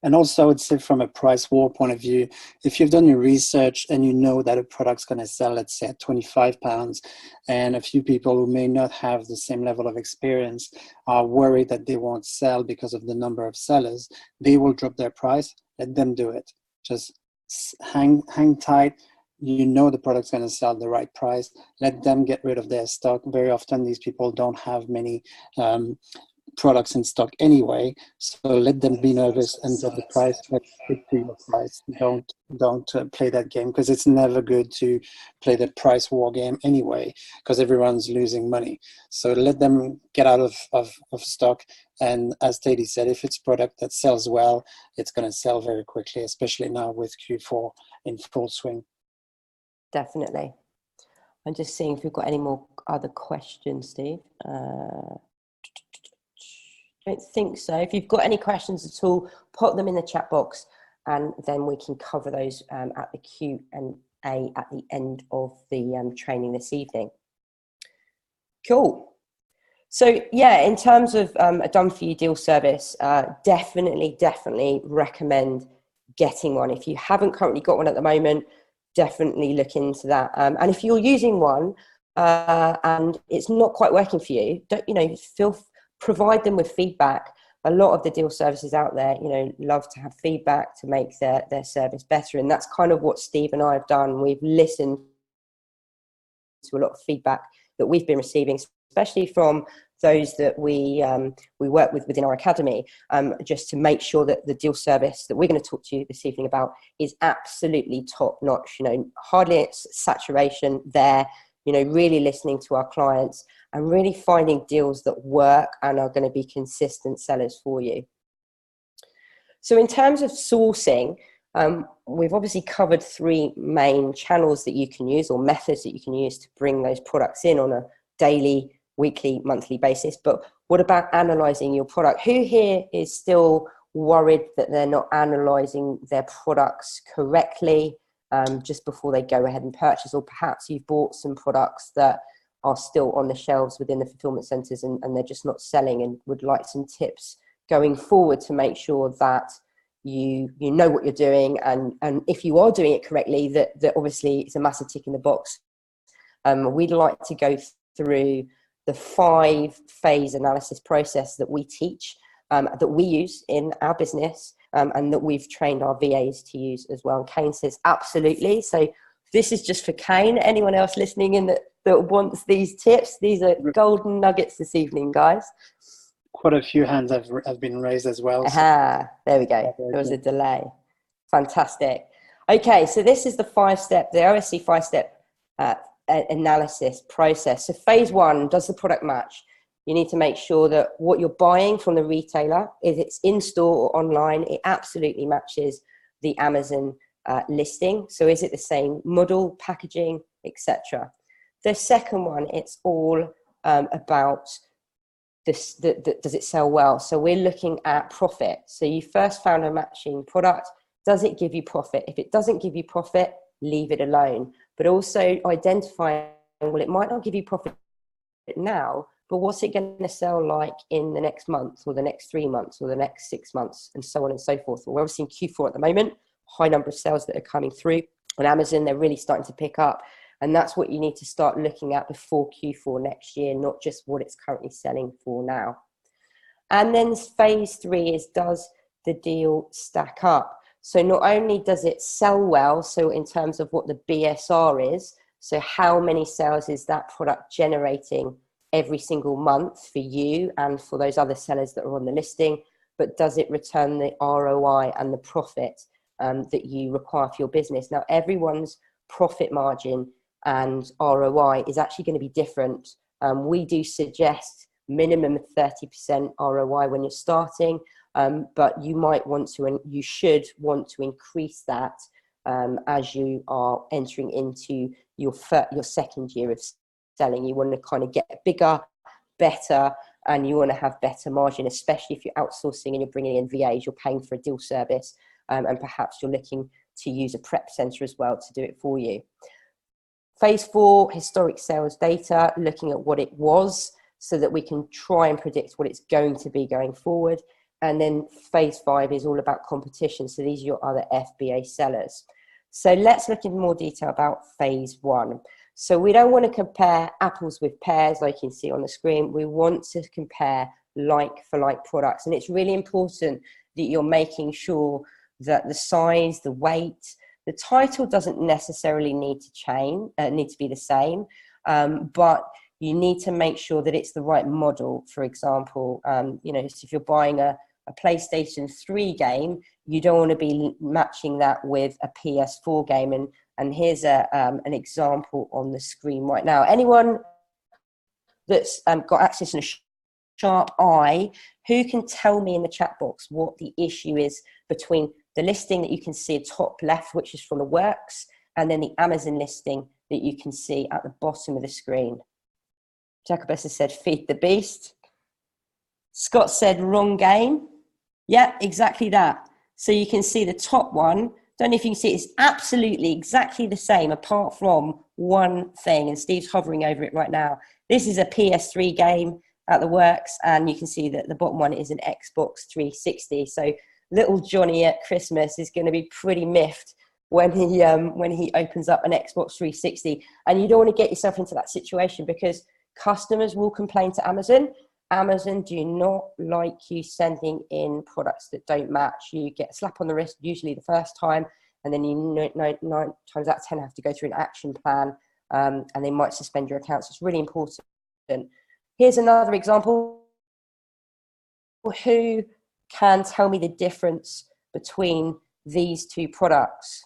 And also, I would say from a price war point of view, if you've done your research and you know that a product's going to sell, let's say, at £25, and a few people who may not have the same level of experience are worried that they won't sell because of the number of sellers, they will drop their price. Let them do it. Just hang tight. You know the product's going to sell at the right price. Let them get rid of their stock. Very often, these people don't have many products in stock anyway, so let them be nervous and drop the price, but stick to your price. Don't play that game, because it's never good to play the price war game anyway, because everyone's losing money. So let them get out of stock, and as Teddy said, if it's product that sells well, it's going to sell very quickly, especially now with Q4 in full swing. Definitely. I'm just seeing if we've got any more other questions, Steve. I don't think so. If you've got any questions at all, pop them in the chat box, and then we can cover those at the Q&A at the end of the training this evening. Cool. So yeah, in terms of a done-for-you deal service, definitely recommend getting one. If you haven't currently got one at the moment, definitely look into that. And if you're using one and it's not quite working for you, provide them with feedback. A lot of the deal services out there, love to have feedback to make their service better. And that's kind of what Steve and I have done. We've listened to a lot of feedback that we've been receiving, especially from those that we work with within our academy, just to make sure that the deal service that we're going to talk to you this evening about is absolutely top notch. Hardly saturation there. Really listening to our clients and really finding deals that work and are going to be consistent sellers for you. So in terms of sourcing, we've obviously covered 3 main channels that you can use, or methods that you can use to bring those products in on a daily, weekly, monthly basis. But what about analysing your product? Who here is still worried that they're not analysing their products correctly just before they go ahead and purchase? Or perhaps you've bought some products that are still on the shelves within the fulfillment centres and they're just not selling, and would like some tips going forward to make sure that you know what you're doing, and if you are doing it correctly, that obviously it's a massive tick in the box. We'd like to go through the 5-phase analysis process that we teach, that we use in our business, and that we've trained our VAs to use as well. And Kane says absolutely. So this is just for Kane. Anyone else listening in that wants these tips? These are golden nuggets this evening, guys. Quite a few hands have been raised as well. Aha, there we go. There was a delay. Fantastic. Okay, so this is the OSC 5-step analysis process. So phase 1, does the product match? You need to make sure that what you're buying from the retailer, if it's in store or online, it absolutely matches the Amazon listing. So is it the same model, packaging, etc.? The second one, it's all about this, does it sell well? So we're looking at profit. So you first found a matching product. Does it give you profit? If it doesn't give you profit, leave it alone. But also identifying, well, it might not give you profit now, but what's it going to sell like in the next month, or the next 3 months, or the next 6 months, and so on and so forth. We're obviously in Q4 at the moment, high number of sales that are coming through on Amazon. They're really starting to pick up. And that's what you need to start looking at before Q4 next year, not just what it's currently selling for now. And then phase 3 is, does the deal stack up? So not only does it sell well, so in terms of what the BSR is, so how many sales is that product generating every single month for you and for those other sellers that are on the listing, but does it return the ROI and the profit that you require for your business? Now, everyone's profit margin and ROI is actually going to be different. We do suggest minimum 30% ROI when you're starting, but you might want to, and you should want to increase that as you are entering into your second year of selling. You want to kind of get bigger, better, and you want to have better margin, especially if you're outsourcing and you're bringing in VAs, you're paying for a deal service, and perhaps you're looking to use a prep center as well to do it for you. Phase 4, historic sales data, looking at what it was so that we can try and predict what it's going to be going forward. And then phase 5 is all about competition. So these are your other FBA sellers. So let's look in more detail about phase 1. So we don't want to compare apples with pears like you can see on the screen. We want to compare like for like products. And it's really important that you're making sure that the size, the weight, the title doesn't necessarily need to change, need to be the same, but you need to make sure that it's the right model. For example, you know, if you're buying a PlayStation 3 game, you don't want to be matching that with a PS4 game. And here's an example on the screen right now. Anyone that's got access to a sharp eye, who can tell me in the chat box what the issue is between the listing that you can see top left, which is from the works, and then the Amazon listing that you can see at the bottom of the screen? Jacobus has said, feed the beast. Scott said, wrong game. Yeah, exactly that. So you can see the top one. Don't know if you can see it. It's absolutely exactly the same apart from one thing. And Steve's hovering over it right now. This is a PS3 game at the works. And you can see that the bottom one is an Xbox 360. So little Johnny at Christmas is going to be pretty miffed when he opens up an Xbox 360. And you don't want to get yourself into that situation because customers will complain to Amazon. Amazon do not like you sending in products that don't match. You get a slap on the wrist usually the first time, and then you 9 times out of 10 have to go through an action plan, and they might suspend your account. So it's really important. Here's another example. Who can tell me the difference between these two products?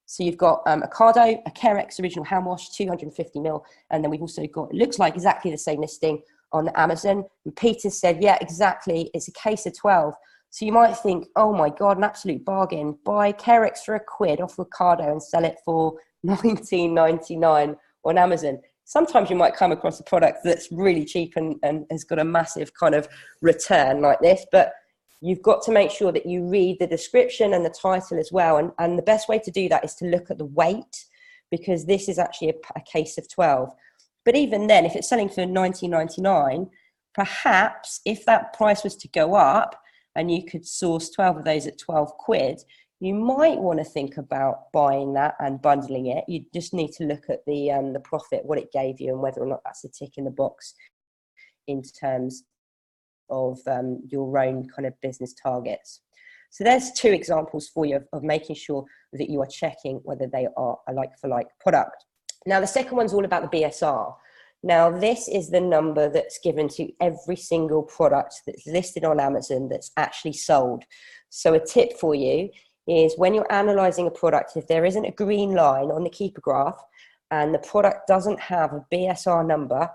So you've got a Cardo, a Carex original hand wash, 250ml, and then we've also got, it looks like exactly the same listing on Amazon. And Peter said, yeah, exactly, it's a case of 12. So you might think, oh my God, an absolute bargain. Buy Carex for £1 off Ricardo and sell it for $19.99 on Amazon. Sometimes you might come across a product that's really cheap and has got a massive kind of return like this, but you've got to make sure that you read the description and the title as well. And the best way to do that is to look at the weight, because this is actually a case of 12. But even then, if it's selling for $19.99, perhaps if that price was to go up and you could source 12 of those at £12, you might want to think about buying that and bundling it. You just need to look at the profit, what it gave you, and whether or not that's a tick in the box in terms of your own kind of business targets. So there's two examples for you of making sure that you are checking whether they are a like-for-like product. Now, the second one's all about the BSR. Now, this is the number that's given to every single product that's listed on Amazon that's actually sold. So a tip for you is when you're analysing a product, if there isn't a green line on the keeper graph and the product doesn't have a BSR number,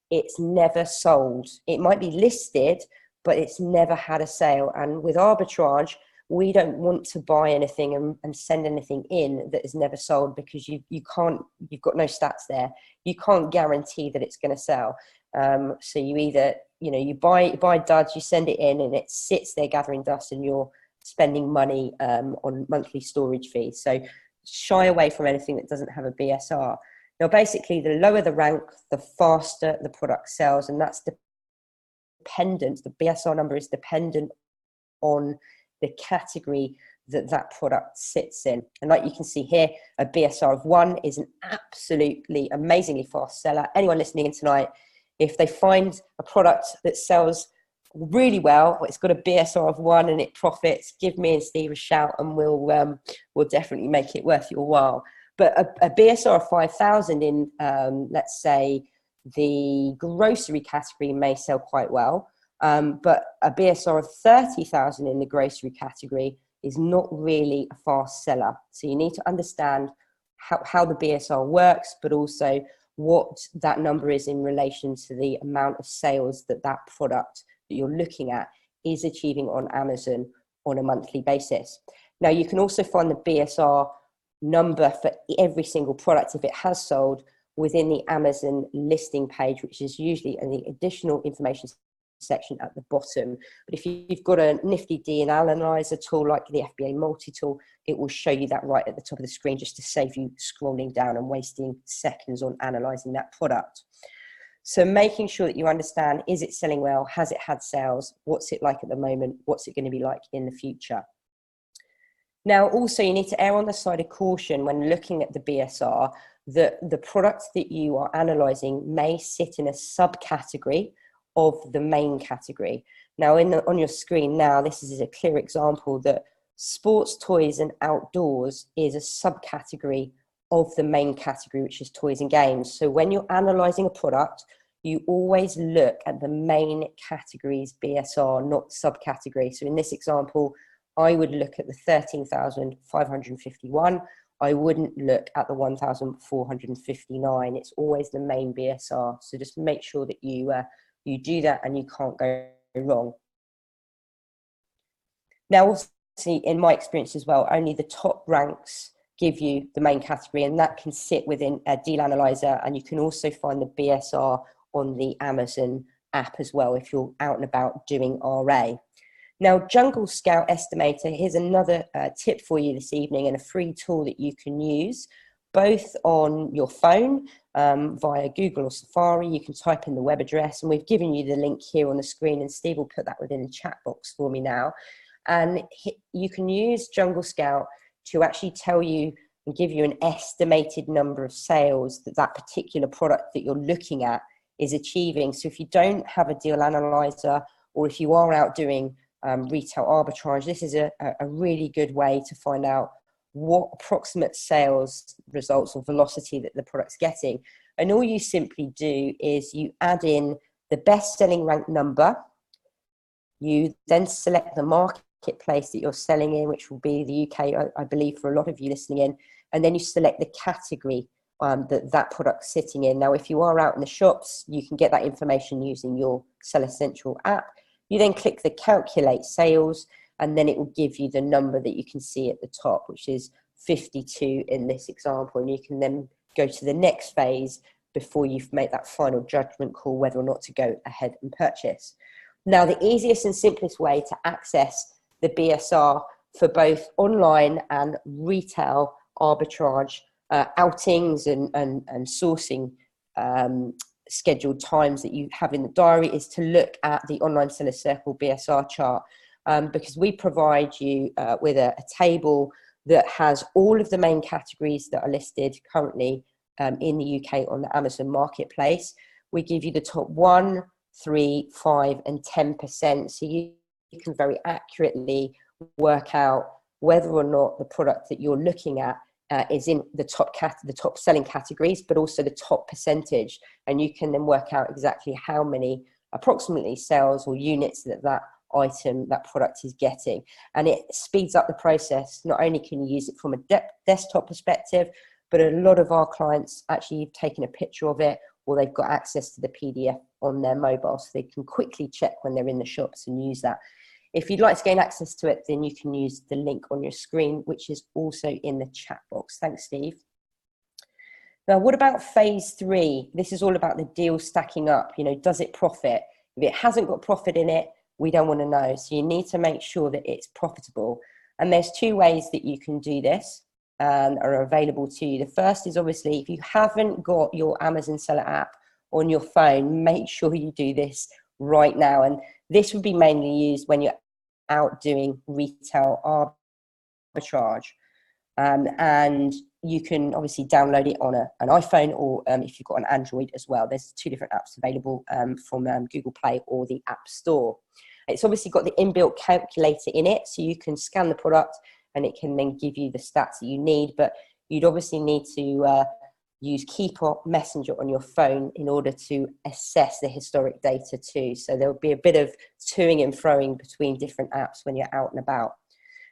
it's never sold. It might be listed, but it's never had a sale. And with arbitrage, we don't want to buy anything and send anything in that is never sold, because you can't, you've got no stats there. You can't guarantee that it's going to sell. So you either, you buy duds, you send it in and it sits there gathering dust and you're spending money on monthly storage fees. So shy away from anything that doesn't have a BSR. Now, basically, the lower the rank, the faster the product sells, and that's dependent. The BSR number is dependent on the category that product sits in. And like you can see here, a BSR of 1 is an absolutely amazingly fast seller. Anyone listening in tonight, if they find a product that sells really well, it's got a BSR of 1 and it profits, give me and Steve a shout and we'll definitely make it worth your while. But a BSR of 5,000 in, let's say, the grocery category may sell quite well. But a BSR of 30,000 in the grocery category is not really a fast seller. So you need to understand how the BSR works, but also what that number is in relation to the amount of sales that that product that you're looking at is achieving on Amazon on a monthly basis. Now, you can also find the BSR number for every single product if it has sold within the Amazon listing page, which is usually in the additional information section at the bottom. But if you've got a nifty D&L analyzer tool like the FBA multi-tool, it will show you that right at the top of the screen, just to save you scrolling down and wasting seconds on analyzing that product. So making sure that you understand, is it selling well? Has it had sales? What's it like at the moment? What's it going to be like in the future? Now, also, you need to err on the side of caution when looking at the BSR, that the products that you are analysing may sit in a subcategory of the main category. Now, on your screen now, this is a clear example that sports, toys and outdoors is a subcategory of the main category, which is toys and games. So when you're analysing a product, you always look at the main category's BSR, not subcategory. So in this example, I would look at the 13,551. I wouldn't look at the 1,459. It's always the main BSR. So just make sure that you do that and you can't go wrong. Now, also, in my experience as well, only the top ranks give you the main category, and that can sit within a deal analyzer, and you can also find the BSR on the Amazon app as well if you're out and about doing RA. Now, Jungle Scout Estimator, here's another tip for you this evening, and a free tool that you can use both on your phone via Google or Safari. You can type in the web address, and we've given you the link here on the screen, and Steve will put that within the chat box for me now. And you can use Jungle Scout to actually tell you and give you an estimated number of sales that that particular product that you're looking at is achieving. So if you don't have a deal analyzer, or if you are out doing retail arbitrage, this is a really good way to find out what approximate sales results or velocity that the product's getting. And all you simply do is you add in the best selling rank number. You then select the marketplace that you're selling in, which will be the UK, I believe, for a lot of you listening in. And then you select the category that product's sitting in. Now, if you are out in the shops, you can get that information using your Seller Central app. You then click the calculate sales, and then it will give you the number that you can see at the top, which is 52 in this example. And you can then go to the next phase before you've made that final judgment call whether or not to go ahead and purchase. Now, the easiest and simplest way to access the BSR for both online and retail arbitrage outings and sourcing scheduled times that you have in the diary is to look at the Online Seller Circle BSR chart, because we provide you with a table that has all of the main categories that are listed currently in the UK on the Amazon marketplace. We give you the top 1, 3, 5 and 10%, so you can very accurately work out whether or not the product that you're looking at is in the top selling categories, but also the top percentage. And you can then work out exactly how many approximately sales or units that item, that product is getting. And it speeds up the process. Not only can you use it from a desktop perspective, but a lot of our clients actually have taken a picture of it, or they've got access to the PDF on their mobile, so they can quickly check when they're in the shops and use that. If you'd like to gain access to it, then you can use the link on your screen, which is also in the chat box. Thanks, Steve. Now, what about phase 3? This is all about the deal stacking up. You know, does it profit? If it hasn't got profit in it, we don't want to know. So you need to make sure that it's profitable. And there's 2 ways that you can do this and are available to you. The first is obviously, if you haven't got your Amazon Seller app on your phone, make sure you do this right now. And this would be mainly used when you're out doing retail arbitrage. And you can obviously download it on an iPhone, or if you've got an Android as well. There's 2 different apps available from Google Play or the App Store. It's obviously got the inbuilt calculator in it, so you can scan the product and it can then give you the stats that you need. But you'd obviously need to use Keeper Messenger on your phone in order to assess the historic data too. So there'll be a bit of toing and froing between different apps when you're out and about.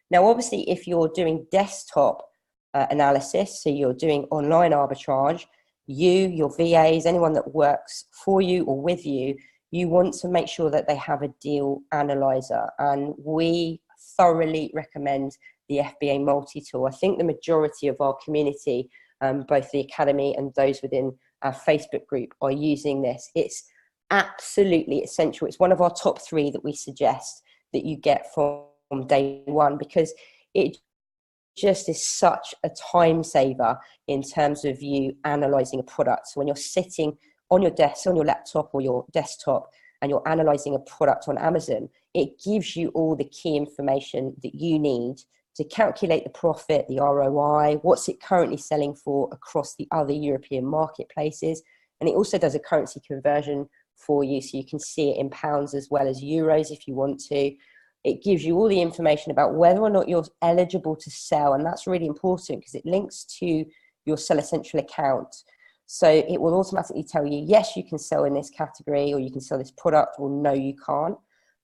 Now, obviously, if you're doing desktop analysis. So you're doing online arbitrage. Your VAs, anyone that works for you or with you, you want to make sure that they have a deal analyzer. And we thoroughly recommend the FBA multi-tool. I think the majority of our community, both the Academy and those within our Facebook group, are using this. It's absolutely essential. It's one of our top 3 that we suggest that you get from day one, because it just is such a time saver in terms of you analyzing a product. So when you're sitting on your desk, on your laptop or your desktop, and you're analyzing a product on Amazon, it gives you all the key information that you need to calculate the profit, the ROI, what's it currently selling for across the other European marketplaces. And it also does a currency conversion for you, so you can see it in pounds as well as euros if you want to. It gives you all the information about whether or not you're eligible to sell. And that's really important because it links to your Seller Central account. So it will automatically tell you, yes, you can sell in this category, or you can sell this product, or no, you can't.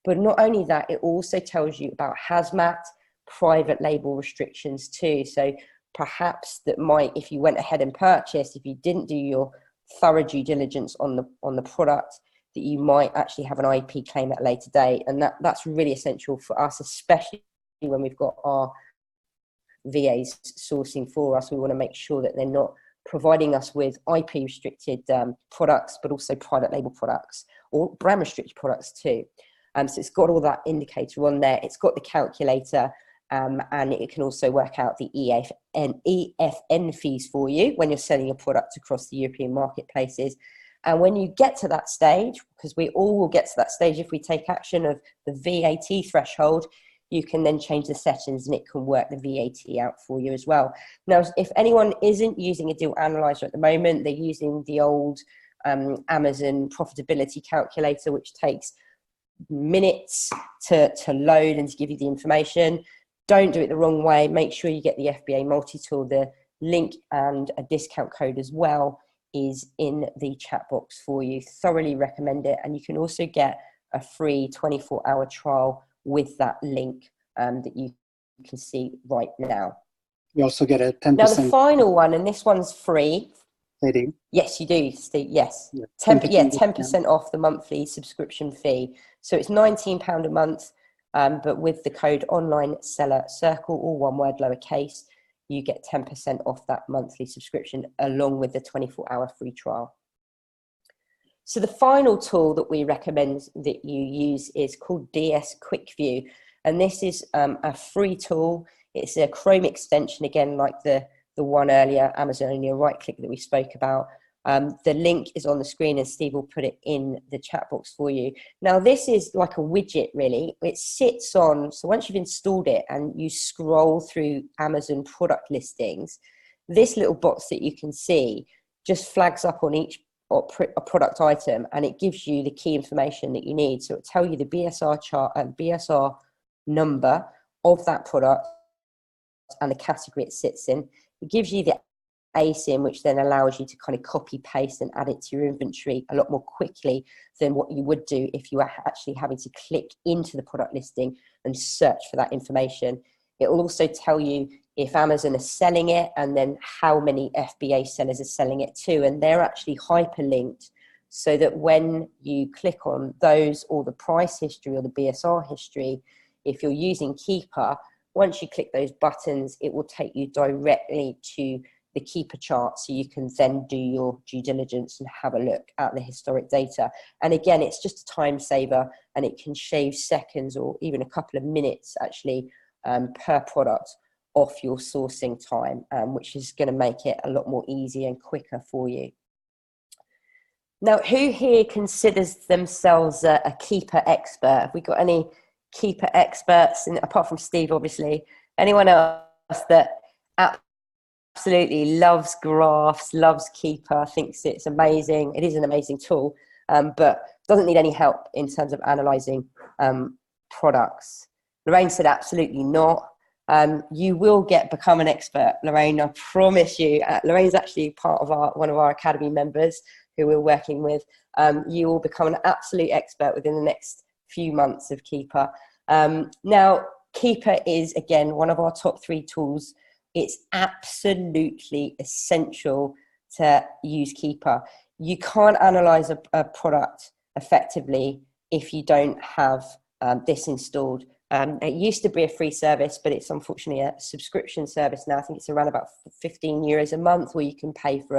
But not only that, it also tells you about hazmat, private label restrictions too. So perhaps that might, if you went ahead and purchased, if you didn't do your thorough due diligence on the product, that you might actually have an IP claim at a later date. And that's really essential for us, especially when we've got our VAs sourcing for us. We want to make sure that they're not providing us with IP restricted products, but also private label products or brand restricted products too. So it's got all that indicator on there. It's got the calculator, and it can also work out the EFN fees for you when you're selling a product across the European marketplaces. And when you get to that stage, because we all will get to that stage if we take action of the VAT threshold, you can then change the settings and it can work the VAT out for you as well. Now, if anyone isn't using a deal analyzer at the moment, they're using the old Amazon profitability calculator, which takes minutes to load and to give you the information. Don't do it the wrong way. Make sure you get the FBA multi-tool. The link and a discount code as well is in the chat box for you. Thoroughly recommend it. And you can also get a free 24-hour trial with that link that you can see right now. You also get a 10%. Now the final one, and this one's free. They do? Yes, you do, Steve. Yes. Yeah, 10% off the monthly subscription fee. So it's £19 a month, but with the code onlinesellerscircle, all one word, lowercase, you get 10% off that monthly subscription along with the 24-hour free trial. So the final tool that we recommend that you use is called DS Quick View. And this is a free tool. It's a Chrome extension, again, like the one earlier, Amazon only a right click that we spoke about. The link is on the screen and Steve will put it in the chat box for you. Now, this is like a widget, really. It sits on, so once you've installed it and you scroll through Amazon product listings, this little box that you can see just flags up on each a product item, and it gives you the key information that you need. So it'll tell you the BSR chart and BSR number of that product and the category it sits in. It gives you the ASIN, which then allows you to kind of copy paste and add it to your inventory a lot more quickly than what you would do if you were actually having to click into the product listing and search for that information. It will also tell you if Amazon is selling it and then how many FBA sellers are selling it to. And they're actually hyperlinked so that when you click on those or the price history or the BSR history, if you're using Keeper, once you click those buttons, it will take you directly to the Keeper chart, so you can then do your due diligence and have a look at the historic data. And again, it's just a time saver, and it can shave seconds or even a couple of minutes actually per product off your sourcing time, which is going to make it a lot more easier and quicker for you. Now, who here considers themselves a Keeper expert? Have we got any Keeper experts, apart from Steve, obviously? Anyone else that absolutely loves graphs, loves Keeper, thinks it's amazing? It is an amazing tool, but doesn't need any help in terms of analysing products. Lorraine said absolutely not. You will become an expert, Lorraine, I promise you. Lorraine's actually part of one of our Academy members who we're working with. You will become an absolute expert within the next few months of Keeper. Now, Keeper is, again, one of our top 3 tools it's absolutely essential to use Keeper. You can't analyze a product effectively if you don't have this installed. It used to be a free service, but it's unfortunately a subscription service now. I think it's around about €15 a month, where you can pay for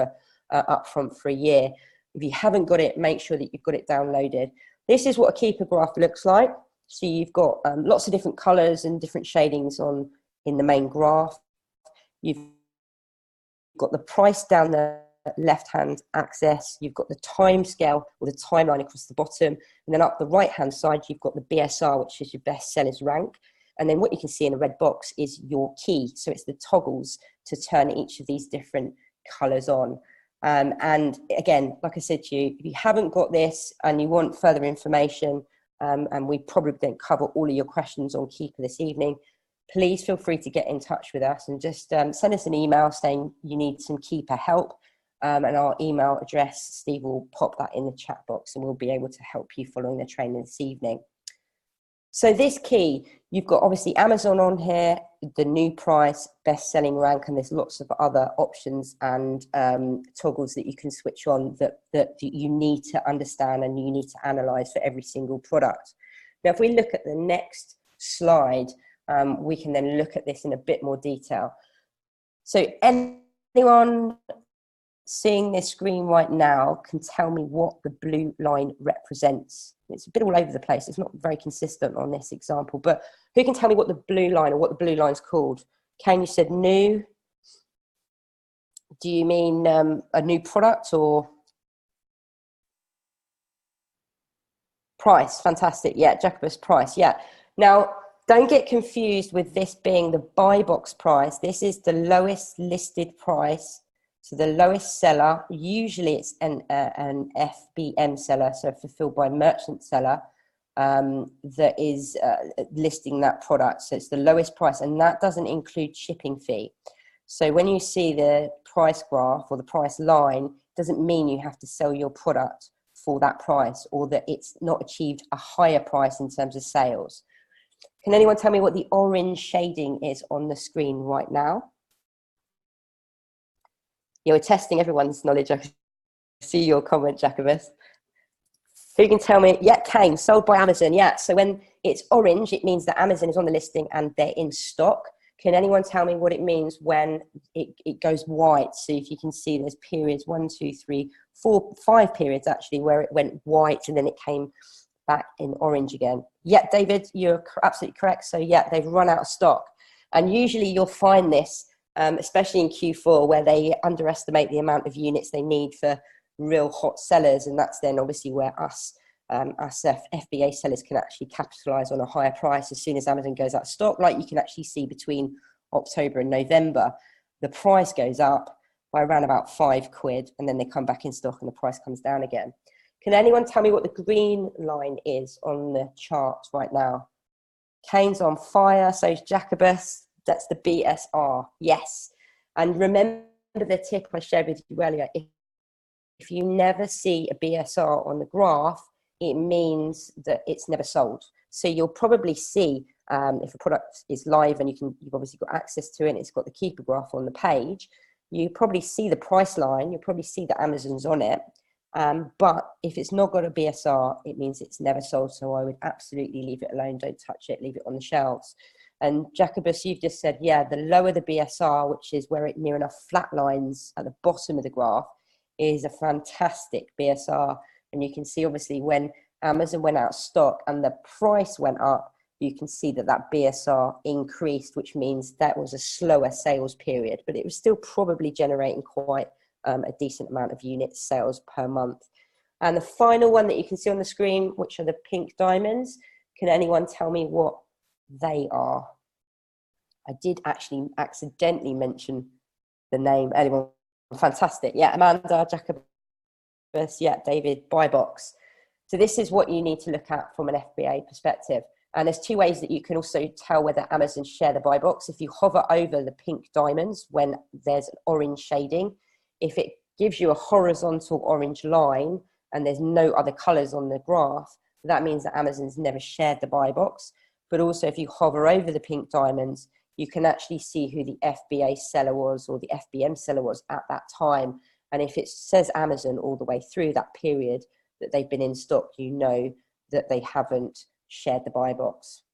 a upfront for a year. If you haven't got it, make sure that you've got it downloaded. This is what a Keeper graph looks like. So you've got lots of different colors and different shadings in the main graph. You've got the price down the left-hand axis. You've got the time scale or the timeline across the bottom. And then up the right-hand side, you've got the BSR, which is your best sellers rank. And then what you can see in the red box is your key. So it's the toggles to turn each of these different colors on. And again, like I said to you, if you haven't got this and you want further information, and we probably don't cover all of your questions on Keeper this evening, please feel free to get in touch with us and just send us an email saying you need some Keeper help. And our email address, Steve will pop that in the chat box, and we'll be able to help you following the training this evening. So this key, you've got obviously Amazon on here, the new price, best-selling rank, and there's lots of other options and toggles that you can switch on that you need to understand and you need to analyze for every single product. Now, if we look at the next slide, we can then look at this in a bit more detail. So anyone seeing this screen right now can tell me what the blue line represents? It's a bit all over the place. It's not very consistent on this example, but who can tell me what the blue line or what the blue line's called? Kane, you said new. Do you mean a new product or price? Fantastic. Yeah, Jacobus price. Yeah. Now, don't get confused with this being the buy box price. This is the lowest listed price. So the lowest seller, usually it's an FBM seller, so fulfilled by merchant seller, that is listing that product. So it's the lowest price, and that doesn't include shipping fee. So when you see the price graph or the price line, it doesn't mean you have to sell your product for that price or that it's not achieved a higher price in terms of sales. Can anyone tell me what the orange shading is on the screen right now? You're testing everyone's knowledge. I see your comment, Jacobus. Who can tell me? Yeah, Kane, sold by Amazon. Yeah, so when it's orange, it means that Amazon is on the listing and they're in stock. Can anyone tell me what it means when it goes white? So if you can see there's periods, 1, 2, 3, 4, 5 periods actually, where it went white and then it came back in orange again. Yeah, David, you're absolutely correct. So yeah, they've run out of stock. And usually you'll find this, especially in Q4, where they underestimate the amount of units they need for real hot sellers. And that's then obviously where us FBA sellers can actually capitalize on a higher price as soon as Amazon goes out of stock. Like you can actually see between October and November, the price goes up by around about £5, and then they come back in stock and the price comes down again. Can anyone tell me what the green line is on the chart right now? Kane's on fire, so is Jacobus. That's the BSR, yes. And remember the tip I shared with you earlier. If you never see a BSR on the graph, it means that it's never sold. So you'll probably see if a product is live and you've obviously got access to it and it's got the Keeper graph on the page, you probably see the price line, you'll probably see that Amazon's on it. But if it's not got a BSR, it means it's never sold. So I would absolutely leave it alone. Don't touch it, leave it on the shelves. And Jacobus, you've just said, yeah, the lower the BSR, which is where it near enough flat lines at the bottom of the graph, is a fantastic BSR. And you can see obviously when Amazon went out of stock and the price went up, you can see that that BSR increased, which means that was a slower sales period, but it was still probably generating quite a decent amount of unit sales per month. And the final one that you can see on the screen, which are the pink diamonds, can anyone tell me what they are? I did actually accidentally mention the name. Anyone? Fantastic. Yeah, Amanda, Jacobus, yeah, David, buy box. So this is what you need to look at from an FBA perspective. And there's two ways that you can also tell whether Amazon share the buy box. If you hover over the pink diamonds when there's an orange shading, if it gives you a horizontal orange line and there's no other colors on the graph, that means that Amazon's never shared the buy box. But also if you hover over the pink diamonds, you can actually see who the FBA seller was or the FBM seller was at that time. And if it says Amazon all the way through that period that they've been in stock, you know that they haven't shared the buy box.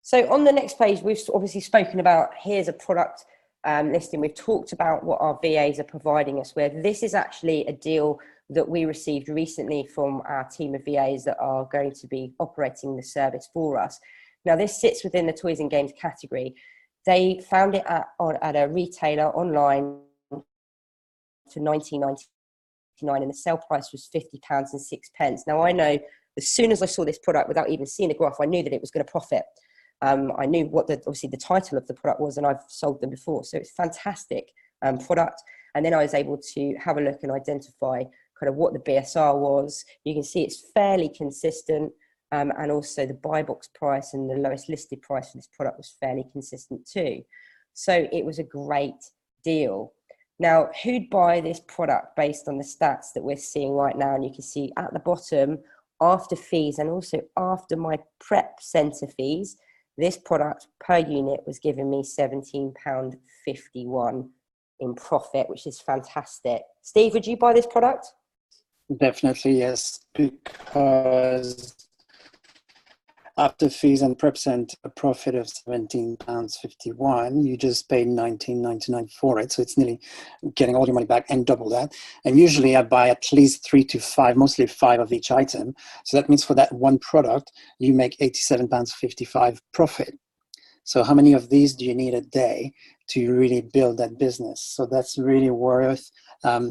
So on the next page, we've obviously spoken about, here's a product listing. We've talked about what our VAs are providing us with. This is actually a deal that we received recently from our team of VAs that are going to be operating the service for us. Now, this sits within the toys and games category. They found it at a retailer online for £19.99, and the sale price was £50.06. Now, I know as soon as I saw this product, without even seeing the graph, I knew that it was going to profit. I knew what obviously the title of the product was, and I've sold them before. So it's a fantastic product. And then I was able to have a look and identify kind of what the BSR was. You can see it's fairly consistent. And also the buy box price and the lowest listed price for this product was fairly consistent too. So it was a great deal. Now, who'd buy this product based on the stats that we're seeing right now? And you can see at the bottom, after fees and also after my prep centre fees, this product per unit was giving me £17.51 in profit, which is fantastic. Steve, would you buy this product? Definitely, yes, because after fees and prep cent, a profit of £17.51, you just paid £19.99 for it. So it's nearly getting all your money back and double that. And usually I buy at least 3 to 5, mostly 5 of each item. So that means for that one product, you make £87.55 profit. So how many of these do you need a day to really build that business? So that's really worth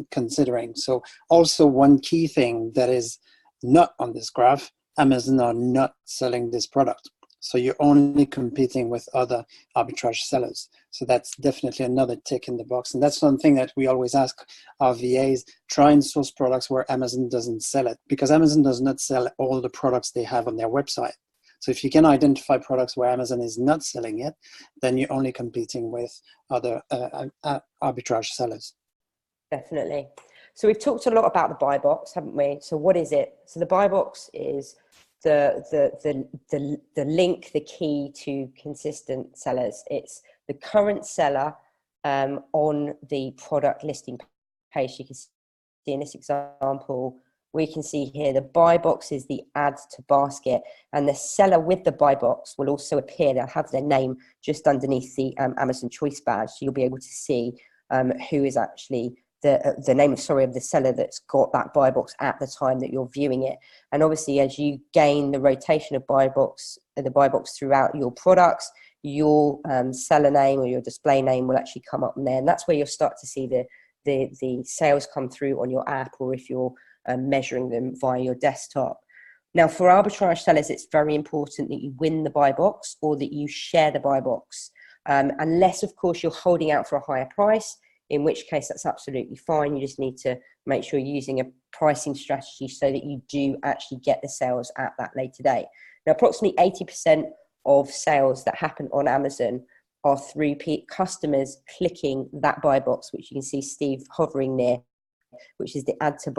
considering. So also one key thing that is not on this graph, Amazon are not selling this product. So you're only competing with other arbitrage sellers. So that's definitely another tick in the box. And that's something that we always ask our VAs, try and source products where Amazon doesn't sell it, because Amazon does not sell all the products they have on their website. So if you can identify products where Amazon is not selling it, then you're only competing with other arbitrage sellers. Definitely. So we've talked a lot about the buy box, haven't we? So what is it? So the buy box is the link, the key to consistent sellers. It's the current seller on the product listing page. You can see in this example, we can see here the buy box is the add to basket, and the seller with the buy box will also appear. They'll have their name just underneath the Amazon choice badge, so you'll be able to see who is actually the name of the seller that's got that buy box at the time that you're viewing it. And obviously, as you gain the rotation of the buy box throughout your products, your seller name or your display name will actually come up in there, and that's where you'll start to see the sales come through on your app, or if you're measuring them via your desktop. Now, for arbitrage sellers, it's very important that you win the buy box or that you share the buy box, unless, of course, you're holding out for a higher price, in which case that's absolutely fine. You just need to make sure you're using a pricing strategy so that you do actually get the sales at that later date. Now, approximately 80% of sales that happen on Amazon are through customers clicking that buy box, which you can see Steve hovering near, which is the add to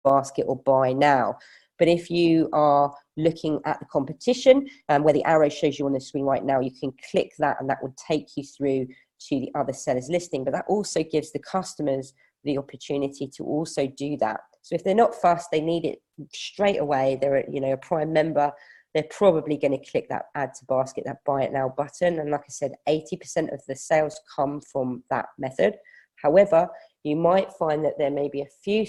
basket or buy now. But if you are looking at the competition, where the arrow shows you on the screen right now, you can click that and that will take you through to the other seller's listing. But that also gives the customers the opportunity to also do that. So if they're not fast, they need it straight away, they're a Prime member, they're probably going to click that add to basket, that buy it now button. And like I said, 80% of the sales come from that method. However, you might find that there may be a few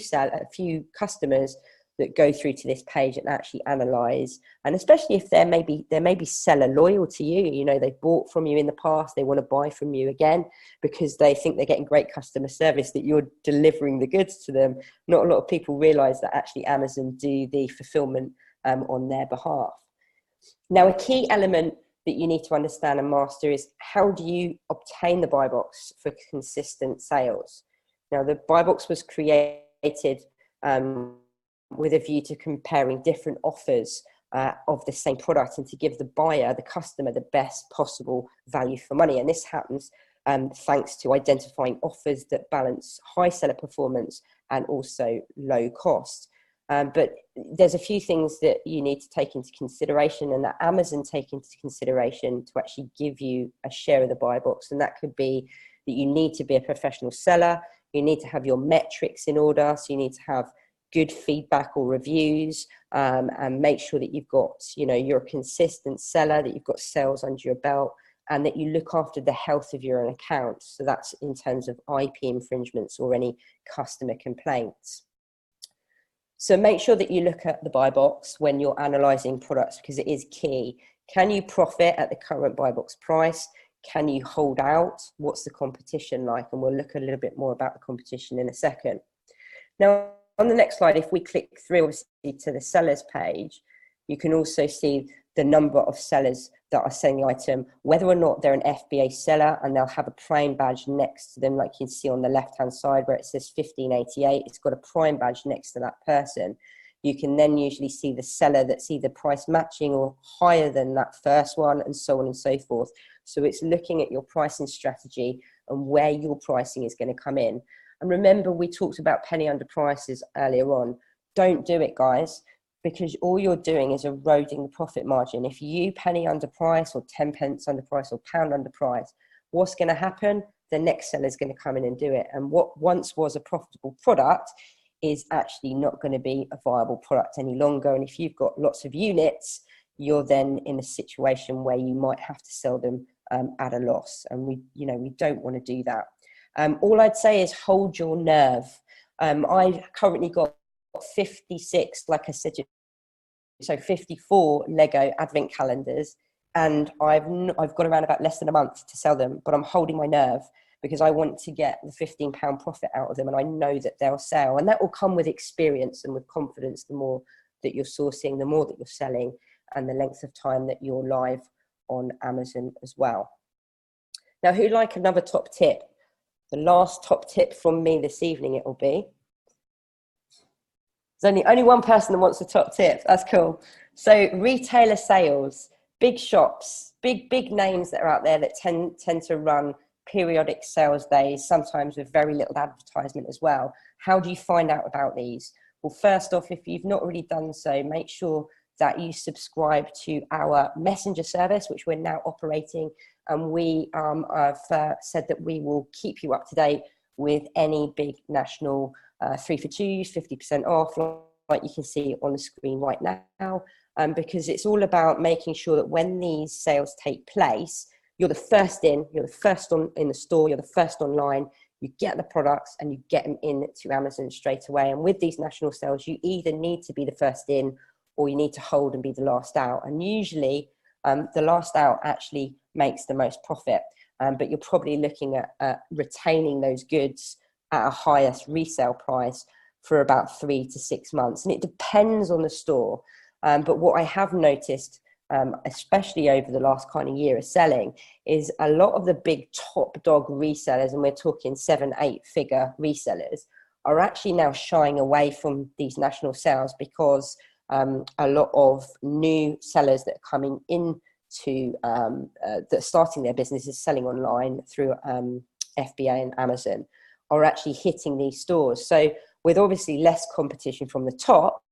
customers that go through to this page and actually analyze, and especially if there may be seller loyal to you, they bought from you in the past, they want to buy from you again because they think they're getting great customer service, that you're delivering the goods to them. Not a lot of people realize that actually Amazon do the fulfillment on their behalf. Now, a key element that you need to understand and master is, how do you obtain the buy box for consistent sales? Now, the buy box was created with a view to comparing different offers of the same product, and to give the buyer, the customer, the best possible value for money. And this happens thanks to identifying offers that balance high seller performance and also low cost. But there's a few things that you need to take into consideration and that Amazon take into consideration to actually give you a share of the buy box. And that could be that you need to be a professional seller. You need to have your metrics in order. So you need to have good feedback or reviews, and make sure that you've got, you're a consistent seller, that you've got sales under your belt, and that you look after the health of your own account. So that's in terms of IP infringements or any customer complaints. So make sure that you look at the buy box when you're analysing products, because it is key. Can you profit at the current buy box price? Can you hold out? What's the competition like? And we'll look a little bit more about the competition in a second. Now, on the next slide, if we click through obviously to the sellers page, you can also see the number of sellers that are selling the item, whether or not they're an FBA seller, and they'll have a Prime badge next to them, like you can see on the left-hand side where it says 1588. It's got a Prime badge next to that person. You can then usually see the seller that's either price matching or higher than that first one, and so on and so forth. So it's looking at your pricing strategy and where your pricing is going to come in. And remember, we talked about penny under prices earlier on. Don't do it, guys, because all you're doing is eroding the profit margin. If you penny under price or 10 pence under price or pound under price, what's going to happen? The next seller is going to come in and do it. And what once was a profitable product is actually not going to be a viable product any longer. And if you've got lots of units, you're then in a situation where you might have to sell them at a loss. And we don't want to do that. All I'd say is hold your nerve. I've currently got 56, like I said, so 54 Lego advent calendars, and I've got around about less than a month to sell them, but I'm holding my nerve because I want to get the £15 profit out of them, and I know that they'll sell, and that will come with experience and with confidence. The more that you're sourcing, the more that you're selling, and the length of time that you're live on Amazon as well. Now, who'd like another top tip? The last top tip from me this evening, it will be. There's only one person that wants a top tip. That's cool. So retailer sales, big shops, big names that are out there that tend to run periodic sales days, sometimes with very little advertisement as well. How do you find out about these? Well, first off, if you've not already done so, make sure that you subscribe to our messenger service, which we're now operating. And we have said that we will keep you up to date with any big national 3 for 2s, 50% off, like you can see on the screen right now, because it's all about making sure that when these sales take place, you're the first in, you're the first in the store, you're the first online, you get the products and you get them into Amazon straight away. And with these national sales, you either need to be the first in or you need to hold and be the last out. And usually the last out actually makes the most profit, but you're probably looking at retaining those goods at a highest resale price for about 3 to 6 months. And it depends on the store. But what I have noticed, especially over the last kind of year of selling, is a lot of the big top dog resellers, and we're talking 7-8 figure resellers, are actually now shying away from these national sales because a lot of new sellers that are coming into that are starting their businesses selling online through FBA and Amazon are actually hitting these stores. So with obviously less competition from the top,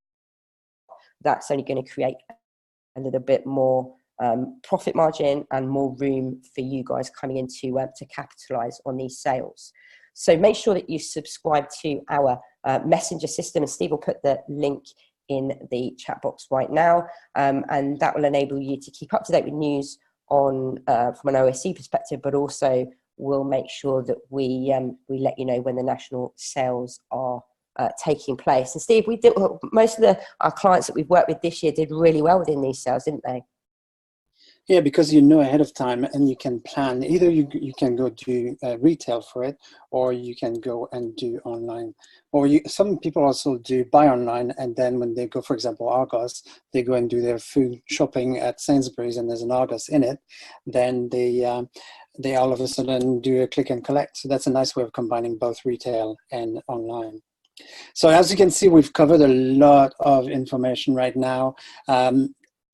that's only going to create a little bit more profit margin and more room for you guys coming in to capitalize on these sales. So make sure that you subscribe to our messenger system, and Steve will put the link in the chat box right now, and that will enable you to keep up to date with news on from an OSC perspective, but also we'll make sure that we let you know when the national sales are taking place. And Steve, we did most of our clients that we've worked with this year did really well within these sales, didn't they? Yeah, because you know ahead of time and you can plan. Either you can go do retail for it, or you can go and do online. Or some people also do buy online, and then when they go, for example, Argos, they go and do their food shopping at Sainsbury's and there's an Argos in it, then they all of a sudden do a click and collect. So that's a nice way of combining both retail and online. So as you can see, we've covered a lot of information right now.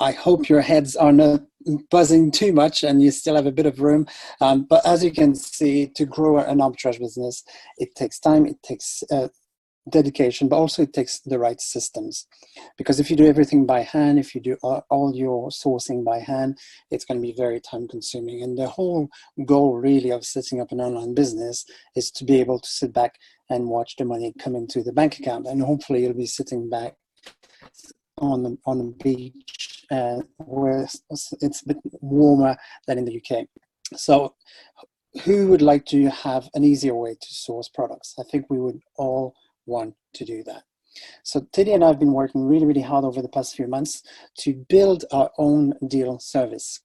I hope your heads are not buzzing too much and you still have a bit of room. But as you can see, to grow an arbitrage business, it takes time, it takes dedication, but also it takes the right systems. Because if you do everything by hand, if you do all your sourcing by hand, it's going to be very time consuming. And the whole goal really of setting up an online business is to be able to sit back and watch the money come into the bank account. And hopefully you'll be sitting back on the beach where it's a bit warmer than in the UK. So who would like to have an easier way to source products? I think we would all want to do that. So Teddy and I have been working really, really hard over the past few months to build our own deal service.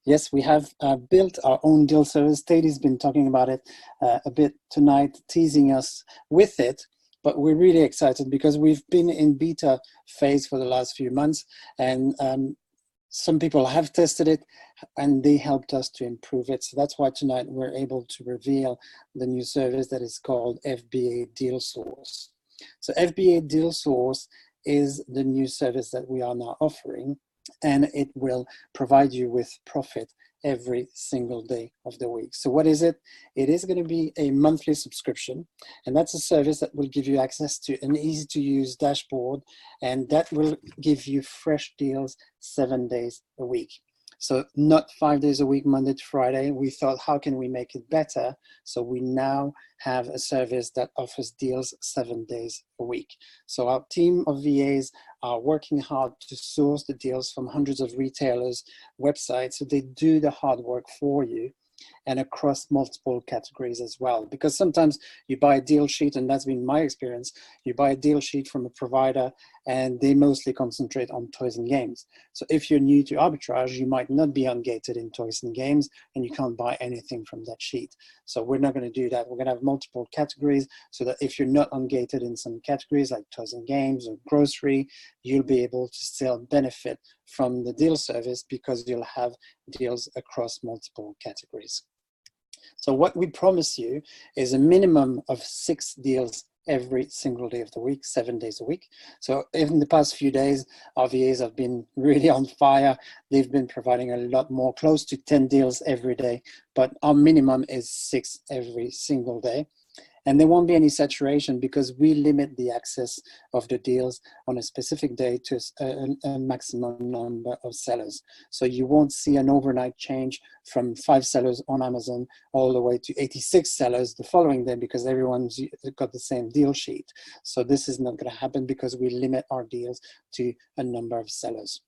Yes, we have built our own deal service. Teddy's been talking about it a bit tonight, teasing us with it. But we're really excited because we've been in beta phase for the last few months, and some people have tested it and they helped us to improve it. So that's why tonight we're able to reveal the new service that is called FBA Deal Source. So FBA Deal Source is the new service that we are now offering, and it will provide you with profit every single day of the week. So what is it? It is going to be a monthly subscription, and that's a service that will give you access to an easy to use dashboard, and that will give you fresh deals 7 days a week. So not 5 days a week, Monday to Friday. We thought, how can we make it better? So we now have a service that offers deals 7 days a week. So our team of VAs are working hard to source the deals from hundreds of retailers' websites. So they do the hard work for you, and across multiple categories as well. Because sometimes you buy a deal sheet, and that's been my experience, you buy a deal sheet from a provider and they mostly concentrate on toys and games. So if you're new to arbitrage, you might not be ungated in toys and games and you can't buy anything from that sheet. So we're not going to do that. We're going to have multiple categories so that if you're not ungated in some categories like toys and games or grocery, you'll be able to still benefit from the deal service because you'll have deals across multiple categories. So what we promise you is a minimum of 6 deals every single day of the week, 7 days a week. So in the past few days, our VAs have been really on fire. They've been providing a lot more, close to 10 deals every day, but our minimum is 6 every single day. And there won't be any saturation because we limit the access of the deals on a specific day to a maximum number of sellers. So you won't see an overnight change from 5 sellers on Amazon all the way to 86 sellers the following day because everyone's got the same deal sheet. So this is not going to happen because we limit our deals to a number of sellers.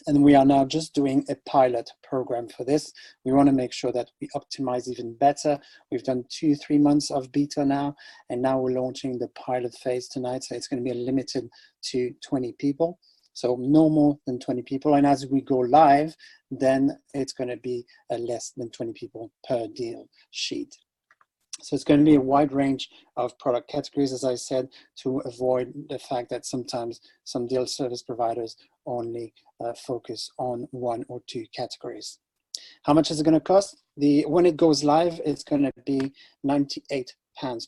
And we are now just doing a pilot program for this. We want to make sure that we optimize even better. We've done 2-3 months of beta now, and now we're launching the pilot phase tonight. So it's going to be limited to 20 people. So no more than 20 people. And as we go live, then it's going to be less than 20 people per deal sheet. So it's going to be a wide range of product categories, as I said, to avoid the fact that sometimes some deal service providers only focus on 1 or 2 categories. How much is it going to cost? When it goes live, it's going to be £98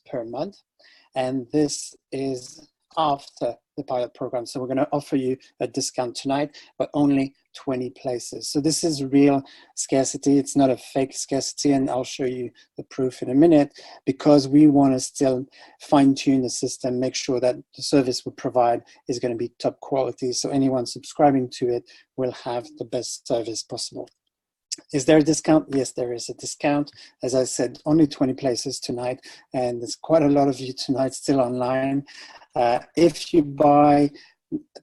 per month. And this is after the pilot program. So we're going to offer you a discount tonight, but only 20 places. So this is real scarcity. It's not a fake scarcity. And I'll show you the proof in a minute because we want to still fine tune the system, make sure that the service we provide is going to be top quality. So anyone subscribing to it will have the best service possible. Is there a discount? Yes, there is a discount. As I said, only 20 places tonight, and there's quite a lot of you tonight still online. If you buy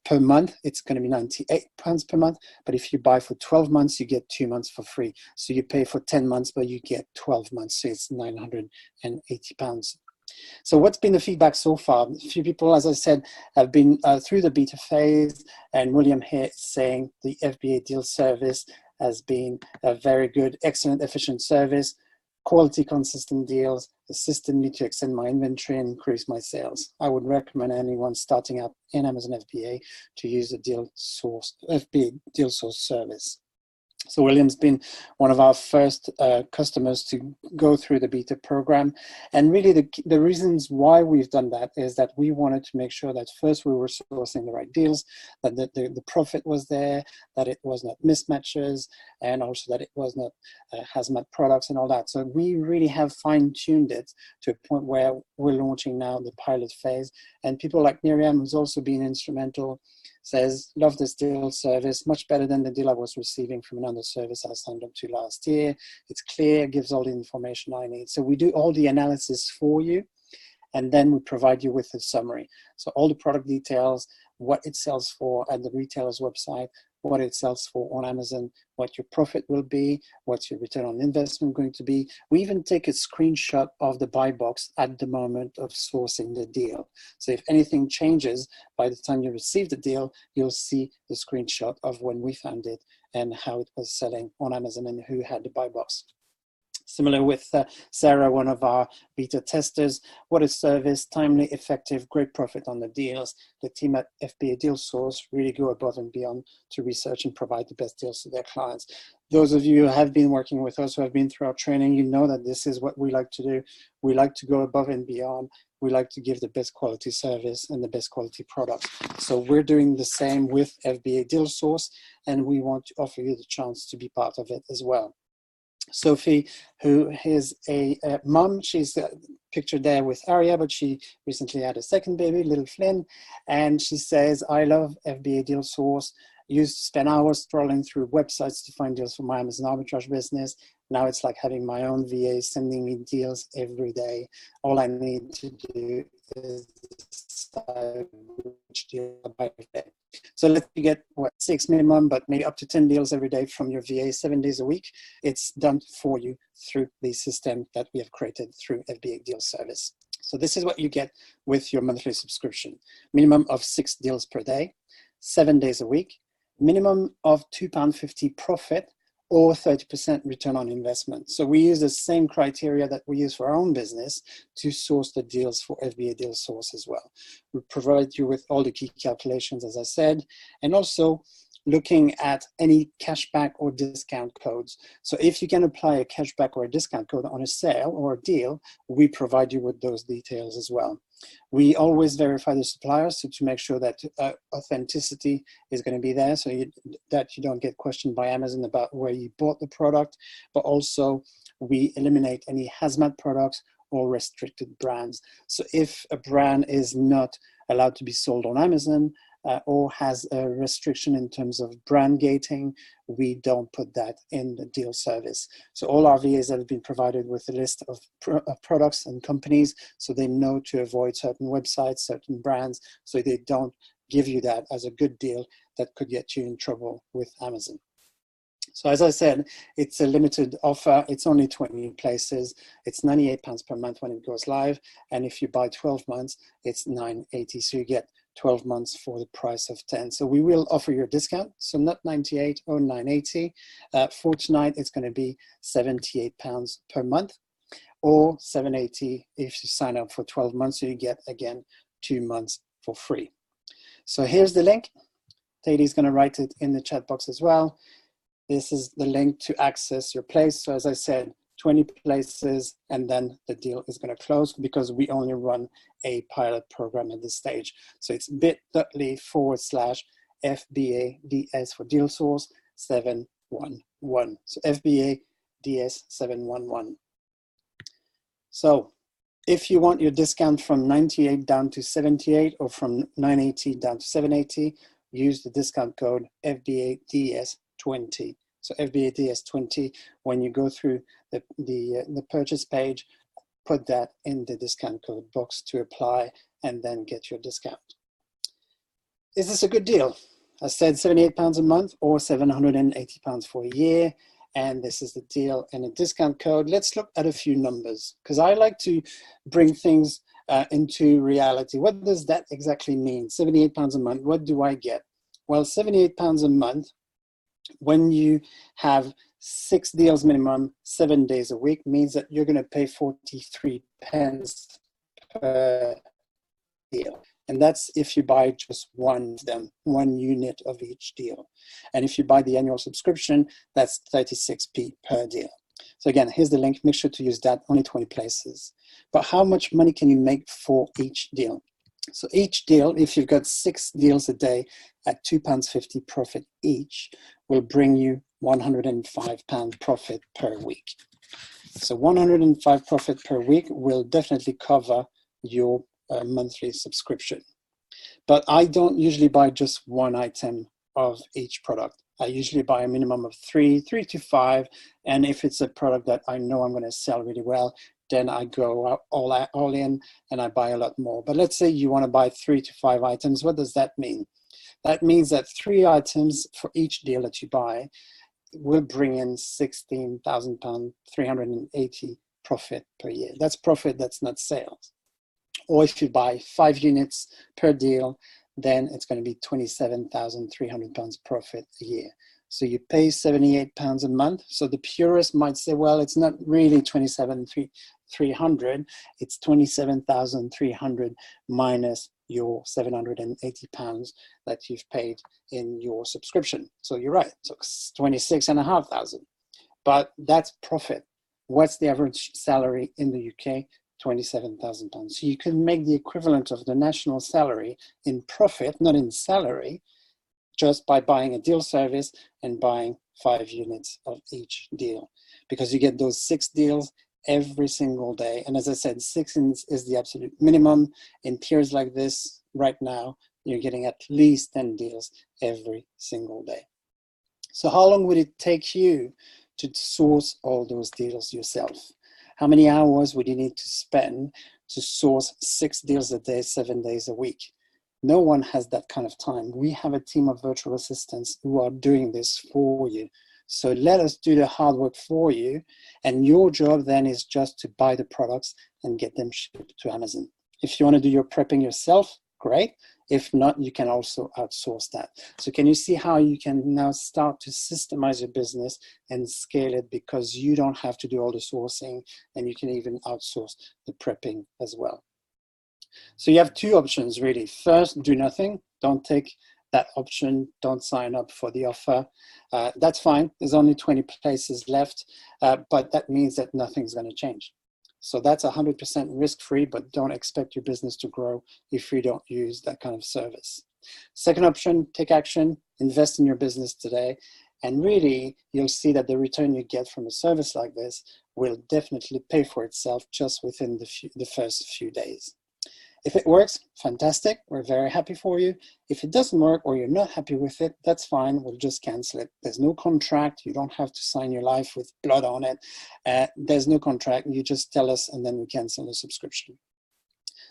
per month, it's going to be £98 per month, but if you buy for 12 months, you get 2 months for free. So you pay for 10 months, but you get 12 months, so it's £980. So what's been the feedback so far? A few people, as I said, have been through the beta phase, and William here is saying the FBA deal service has been a very good, excellent, efficient service, quality, consistent deals, assisted me to extend my inventory and increase my sales. I would recommend anyone starting out in Amazon FBA to use the FBA deal source service. So William's been one of our first customers to go through the beta program. And really the reasons why we've done that is that we wanted to make sure that first we were sourcing the right deals, that the profit was there, that it was not mismatches, and also that it was not hazmat products and all that. So we really have fine-tuned it to a point where we're launching now the pilot phase. And people like Miriam, who's also been instrumental, says, love this deal service, much better than the deal I was receiving from another service I signed up to last year. It's clear, gives all the information I need. So we do all the analysis for you, and then we provide you with a summary. So all the product details, what it sells for at the retailer's website, what it sells for on Amazon, what your profit will be, what's your return on investment going to be. We even take a screenshot of the buy box at the moment of sourcing the deal. So if anything changes, by the time you receive the deal, you'll see the screenshot of when we found it and how it was selling on Amazon and who had the buy box. Similar with Sarah, one of our beta testers. What a service, timely, effective, great profit on the deals. The team at FBA Deal Source really go above and beyond to research and provide the best deals to their clients. Those of you who have been working with us, who have been through our training, you know that this is what we like to do. We like to go above and beyond. We like to give the best quality service and the best quality products. So we're doing the same with FBA Deal Source, and we want to offer you the chance to be part of it as well. Sophie, who is a mom, she's pictured there with Aria, but she recently had a second baby, little Flynn, and she says, I love FBA Deal Source. Used to spend hours scrolling through websites to find deals for my Amazon arbitrage business. Now it's like having my own VA sending me deals every day. All I need to do is decide which deal I buy today. So let's get what 6 minimum, but maybe up to 10 deals every day from your VA 7 days a week. It's done for you through the system that we have created through FBA Deal Service. So this is what you get with your monthly subscription. Minimum of 6 deals per day, 7 days a week, minimum of £2.50 profit, or 30% return on investment. So we use the same criteria that we use for our own business to source the deals for FBA Deal Source as well. We provide you with all the key calculations, as I said, and also looking at any cashback or discount codes. So if you can apply a cashback or a discount code on a sale or a deal, we provide you with those details as well. We always verify the suppliers to make sure that authenticity is going to be there, so that you don't get questioned by Amazon about where you bought the product, but also we eliminate any hazmat products or restricted brands. So if a brand is not allowed to be sold on Amazon, or has a restriction in terms of brand gating, we don't put that in the deal service. So all our VAs have been provided with a list of products and companies, so they know to avoid certain websites, certain brands, so they don't give you that as a good deal that could get you in trouble with Amazon. So as I said, it's a limited offer. It's only 20 places. It's £98 per month when it goes live. And if you buy 12 months, it's £9.80. So you get 12 months for the price of 10. So we will offer you a discount. So not 98 or 9.80. For tonight, it's going to be £78 per month, or £7.80 if you sign up for 12 months. So you get, again, 2 months for free. So here's the link. Teddy's going to write it in the chat box as well. This is the link to access your place. So as I said, 20 places, and then the deal is going to close because we only run a pilot program at this stage. So it's bit.ly/FBADS for deal source 711. So FBADS 711. So if you want your discount from 98 down to 78, or from 980 down to 780, use the discount code FBADS20. So FBADS20, when you go through the purchase page, put that in the discount code box to apply and then get your discount. Is this a good deal? I said £78 a month or £780 for a year. And this is the deal and a discount code. Let's look at a few numbers, because I like to bring things into reality. What does that exactly mean? £78 a month, what do I get? Well, £78 a month, when you have 6 deals minimum, 7 days a week, means that you're going to pay 43 pence per deal. And that's if you buy just one of them, 1 unit of each deal. And if you buy the annual subscription, that's 36p per deal. So again, here's the link. Make sure to use that, only 20 places. But how much money can you make for each deal? So each deal, if you've got 6 deals a day at £2.50 profit each, will bring you £105 profit per week. So 105 profit per week will definitely cover your monthly subscription. But I don't usually buy just one item of each product. I usually buy a minimum of 3 to 5. And if it's a product that I know I'm going to sell really well, then I go all in and I buy a lot more. But let's say you want to buy 3 to 5 items. What does that mean? That means that 3 items for each deal that you buy will bring in £16,000, 380 profit per year. That's profit, that's not sales. Or if you buy 5 units per deal, then it's going to be £27,300 profit a year. So you pay £78 a month. So the purist might say, well, it's not really 27,300, it's 27,300 minus your £780 that you've paid in your subscription. So you're right, so it's 26,500. But that's profit. What's the average salary in the UK? £27,000. So you can make the equivalent of the national salary in profit, not in salary, just by buying a deal service and buying 5 units of each deal, because you get those 6 deals every single day. And as I said, 6 is the absolute minimum. In tiers like this right now, you're getting at least 10 deals every single day. So how long would it take you to source all those deals yourself? How many hours would you need to spend to source 6 deals a day, 7 days a week? No one has that kind of time. We have a team of virtual assistants who are doing this for you. So let us do the hard work for you. And your job then is just to buy the products and get them shipped to Amazon. If you want to do your prepping yourself, great. If not, you can also outsource that. So can you see how you can now start to systemize your business and scale it, because you don't have to do all the sourcing, and you can even outsource the prepping as well. So you have 2 options really. First, do nothing. Don't take that option. Don't sign up for the offer. That's fine. There's only 20 places left, but that means that nothing's going to change. So that's 100% risk-free, but don't expect your business to grow if you don't use that kind of service. Second option, take action, invest in your business today, and really you'll see that the return you get from a service like this will definitely pay for itself just within the first few days. If it works, fantastic. We're very happy for you. If it doesn't work or you're not happy with it, that's fine. We'll just cancel it. There's no contract. You don't have to sign your life with blood on it. There's no contract. You just tell us and then we cancel the subscription.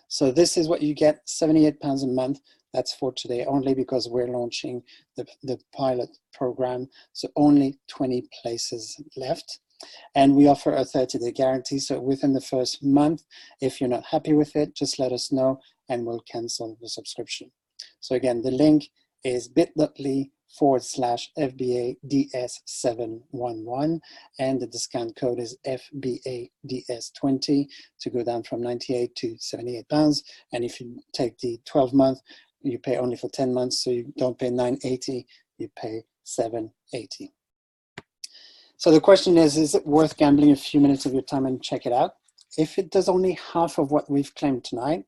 So this is what you get, £78 a month. That's for today only, because we're launching the pilot program. So only 20 places left. And we offer a 30-day guarantee. So within the first month, if you're not happy with it, just let us know and we'll cancel the subscription. So again, the link is bit.ly/FBADS711, and the discount code is FBADS20 to go down from 98 to £78. And if you take the 12-month, you pay only for 10 months. So you don't pay $980, you pay $780. So the question is it worth gambling a few minutes of your time and check it out? If it does only half of what we've claimed tonight,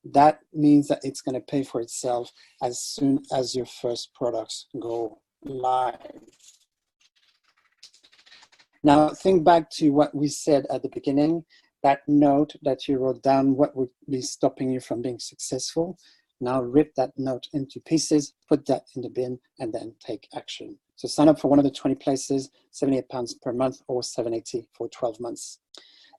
that means that it's going to pay for itself as soon as your first products go live. Now, think back to what we said at the beginning, that note that you wrote down, what would be stopping you from being successful. Now rip that note into pieces, put that in the bin, and then take action. So sign up for one of the 20 places, £78 per month or $780 for 12 months.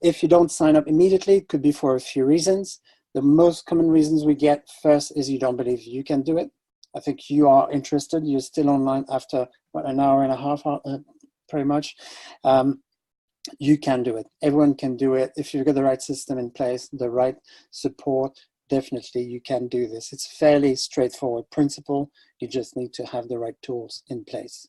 If you don't sign up immediately, it could be for a few reasons. The most common reasons we get first is you don't believe you can do it. I think you are interested. You're still online after what, an hour and a half, pretty much. You can do it. Everyone can do it. If you've got the right system in place, the right support, definitely you can do this. It's fairly straightforward principle. You just need to have the right tools in place.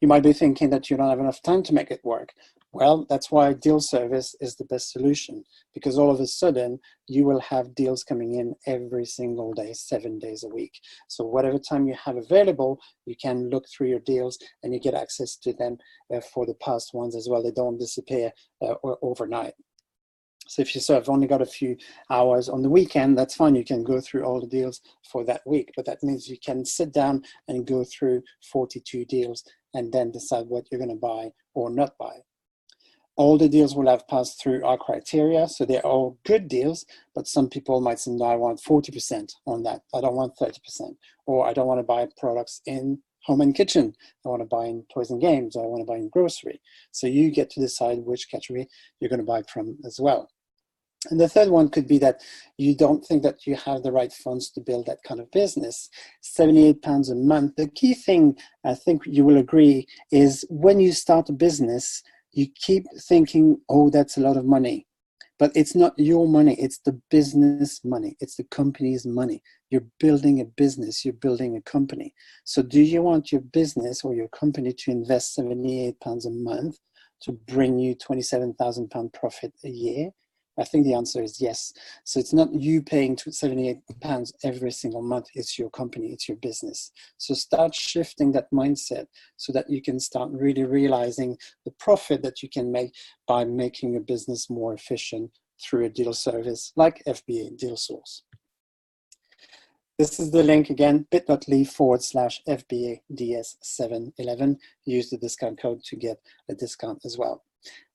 You might be thinking that you don't have enough time to make it work. Well, that's why deal service is the best solution, because all of a sudden you will have deals coming in every single day, 7 days a week. So whatever time you have available, you can look through your deals and you get access to them for the past ones as well. They don't disappear or overnight. So if you sort of only got a few hours on the weekend, that's fine. You can go through all the deals for that week, but that means you can sit down and go through 42 deals and then decide what you're going to buy or not buy. All the deals will have passed through our criteria, so they're all good deals, but some people might say, no, I want 40% on that. I don't want 30%, or I don't want to buy products in home and kitchen. I want to buy in toys and games, or I want to buy in grocery. So you get to decide which category you're going to buy from as well. And the third one could be that you don't think that you have the right funds to build that kind of business. £78 a month. The key thing, I think you will agree, is when you start a business, you keep thinking, oh, that's a lot of money. But it's not your money, it's the business money, it's the company's money. You're building a business, you're building a company. So do you want your business or your company to invest £78 a month to bring you £27,000 profit a year? I think the answer is yes. So it's not you paying £78 every single month, it's your company, it's your business. So start shifting that mindset so that you can start really realizing the profit that you can make by making your business more efficient through a deal service like FBA Deal Source. This is the link again, bit.ly/FBADS711. Use the discount code to get a discount as well.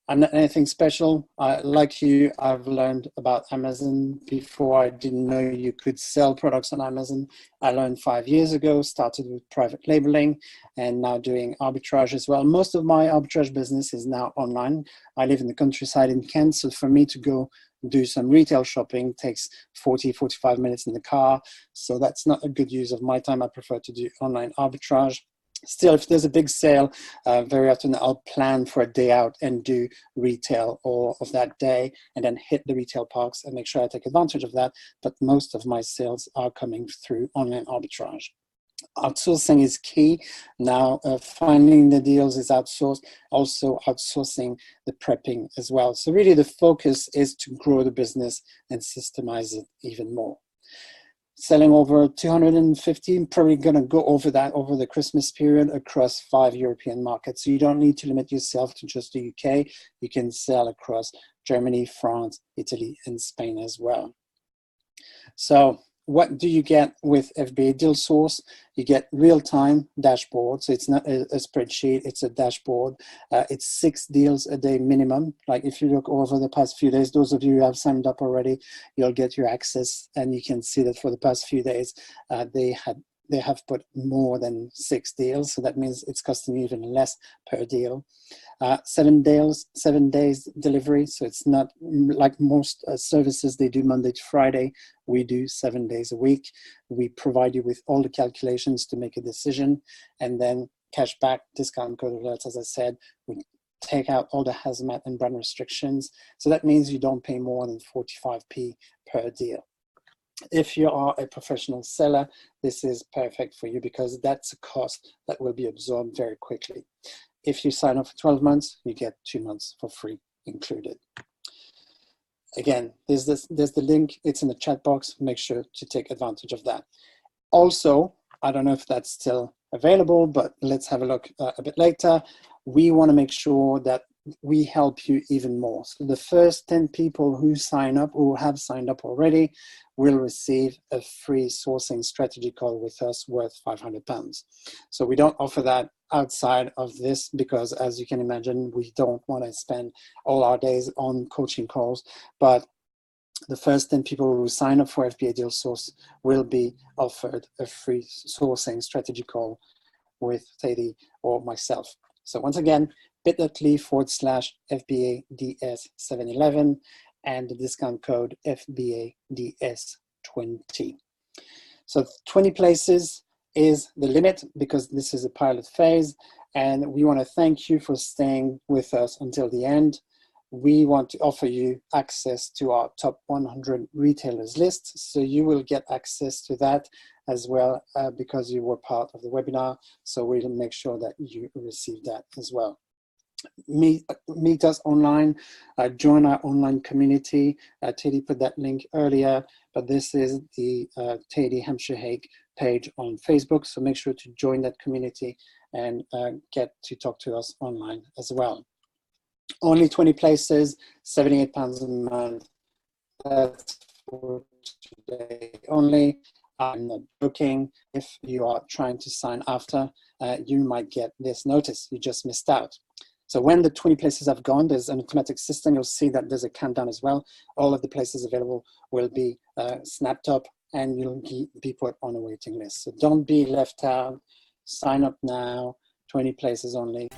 I'm not anything special. Like you, I've learned about Amazon before. I didn't know you could sell products on Amazon. I learned 5 years ago, started with private labeling and now doing arbitrage as well. Most of my arbitrage business is now online. I live in the countryside in Kent, so for me to go do some retail shopping takes 45 minutes in the car. So that's not a good use of my time. I prefer to do online arbitrage. Still, if there's a big sale, very often I'll plan for a day out and do retail all of that day and then hit the retail parks and make sure I take advantage of that. But most of my sales are coming through online arbitrage. Outsourcing is key. Now, finding the deals is outsourced, also outsourcing the prepping as well. So really the focus is to grow the business and systemize it even more. Selling over 250, probably going to go over that over the Christmas period across 5 European markets. So you don't need to limit yourself to just the UK. You can sell across Germany, France, Italy, and Spain as well. So what do you get with FBA Deal Source? You get real-time dashboard. So it's not a spreadsheet, it's a dashboard. It's 6 deals a day minimum. Like if you look over the past few days, those of you who have signed up already, you'll get your access and you can see that for the past few days, they have put more than 6 deals. So that means it's costing you even less per deal. 7 days delivery. So it's not like most services, they do Monday to Friday. We do 7 days a week. We provide you with all the calculations to make a decision, and then cash back, discount code alerts, as I said. We take out all the hazmat and brand restrictions. So that means you don't pay more than 45p per deal. If you are a professional seller, this is perfect for you because that's a cost that will be absorbed very quickly. If you sign up for 12 months, you get 2 months for free included. Again, there's the link. It's in the chat box. Make sure to take advantage of that. Also, I don't know if that's still available, but let's have a look a bit later. We want to make sure that we help you even more. So the first 10 people who sign up, who have signed up already, will receive a free sourcing strategy call with us worth £500. So we don't offer that outside of this because, as you can imagine, we don't want to spend all our days on coaching calls. But the first 10 people who sign up for FBA Deal Source will be offered a free sourcing strategy call with Teddy or myself. So once again, bit.ly/FBADS711 and the discount code FBADS20. So 20 places is the limit because this is a pilot phase, and we want to thank you for staying with us until the end. We want to offer you access to our top 100 retailers list, so you will get access to that as well because you were part of the webinar, so we'll make sure that you receive that as well. meet us online, join our online community. Teddy put that link earlier, but this is the Teddy Hampshire-Haig page on Facebook. So make sure to join that community and get to talk to us online as well. Only 20 places, £78 a month. That's for today only. I'm not joking. If you are trying to sign after, you might get this notice. You just missed out. So when the 20 places have gone, there's an automatic system. You'll see that there's a countdown as well. All of the places available will be snapped up and you'll be put on a waiting list. So don't be left out. Sign up now. 20 places only.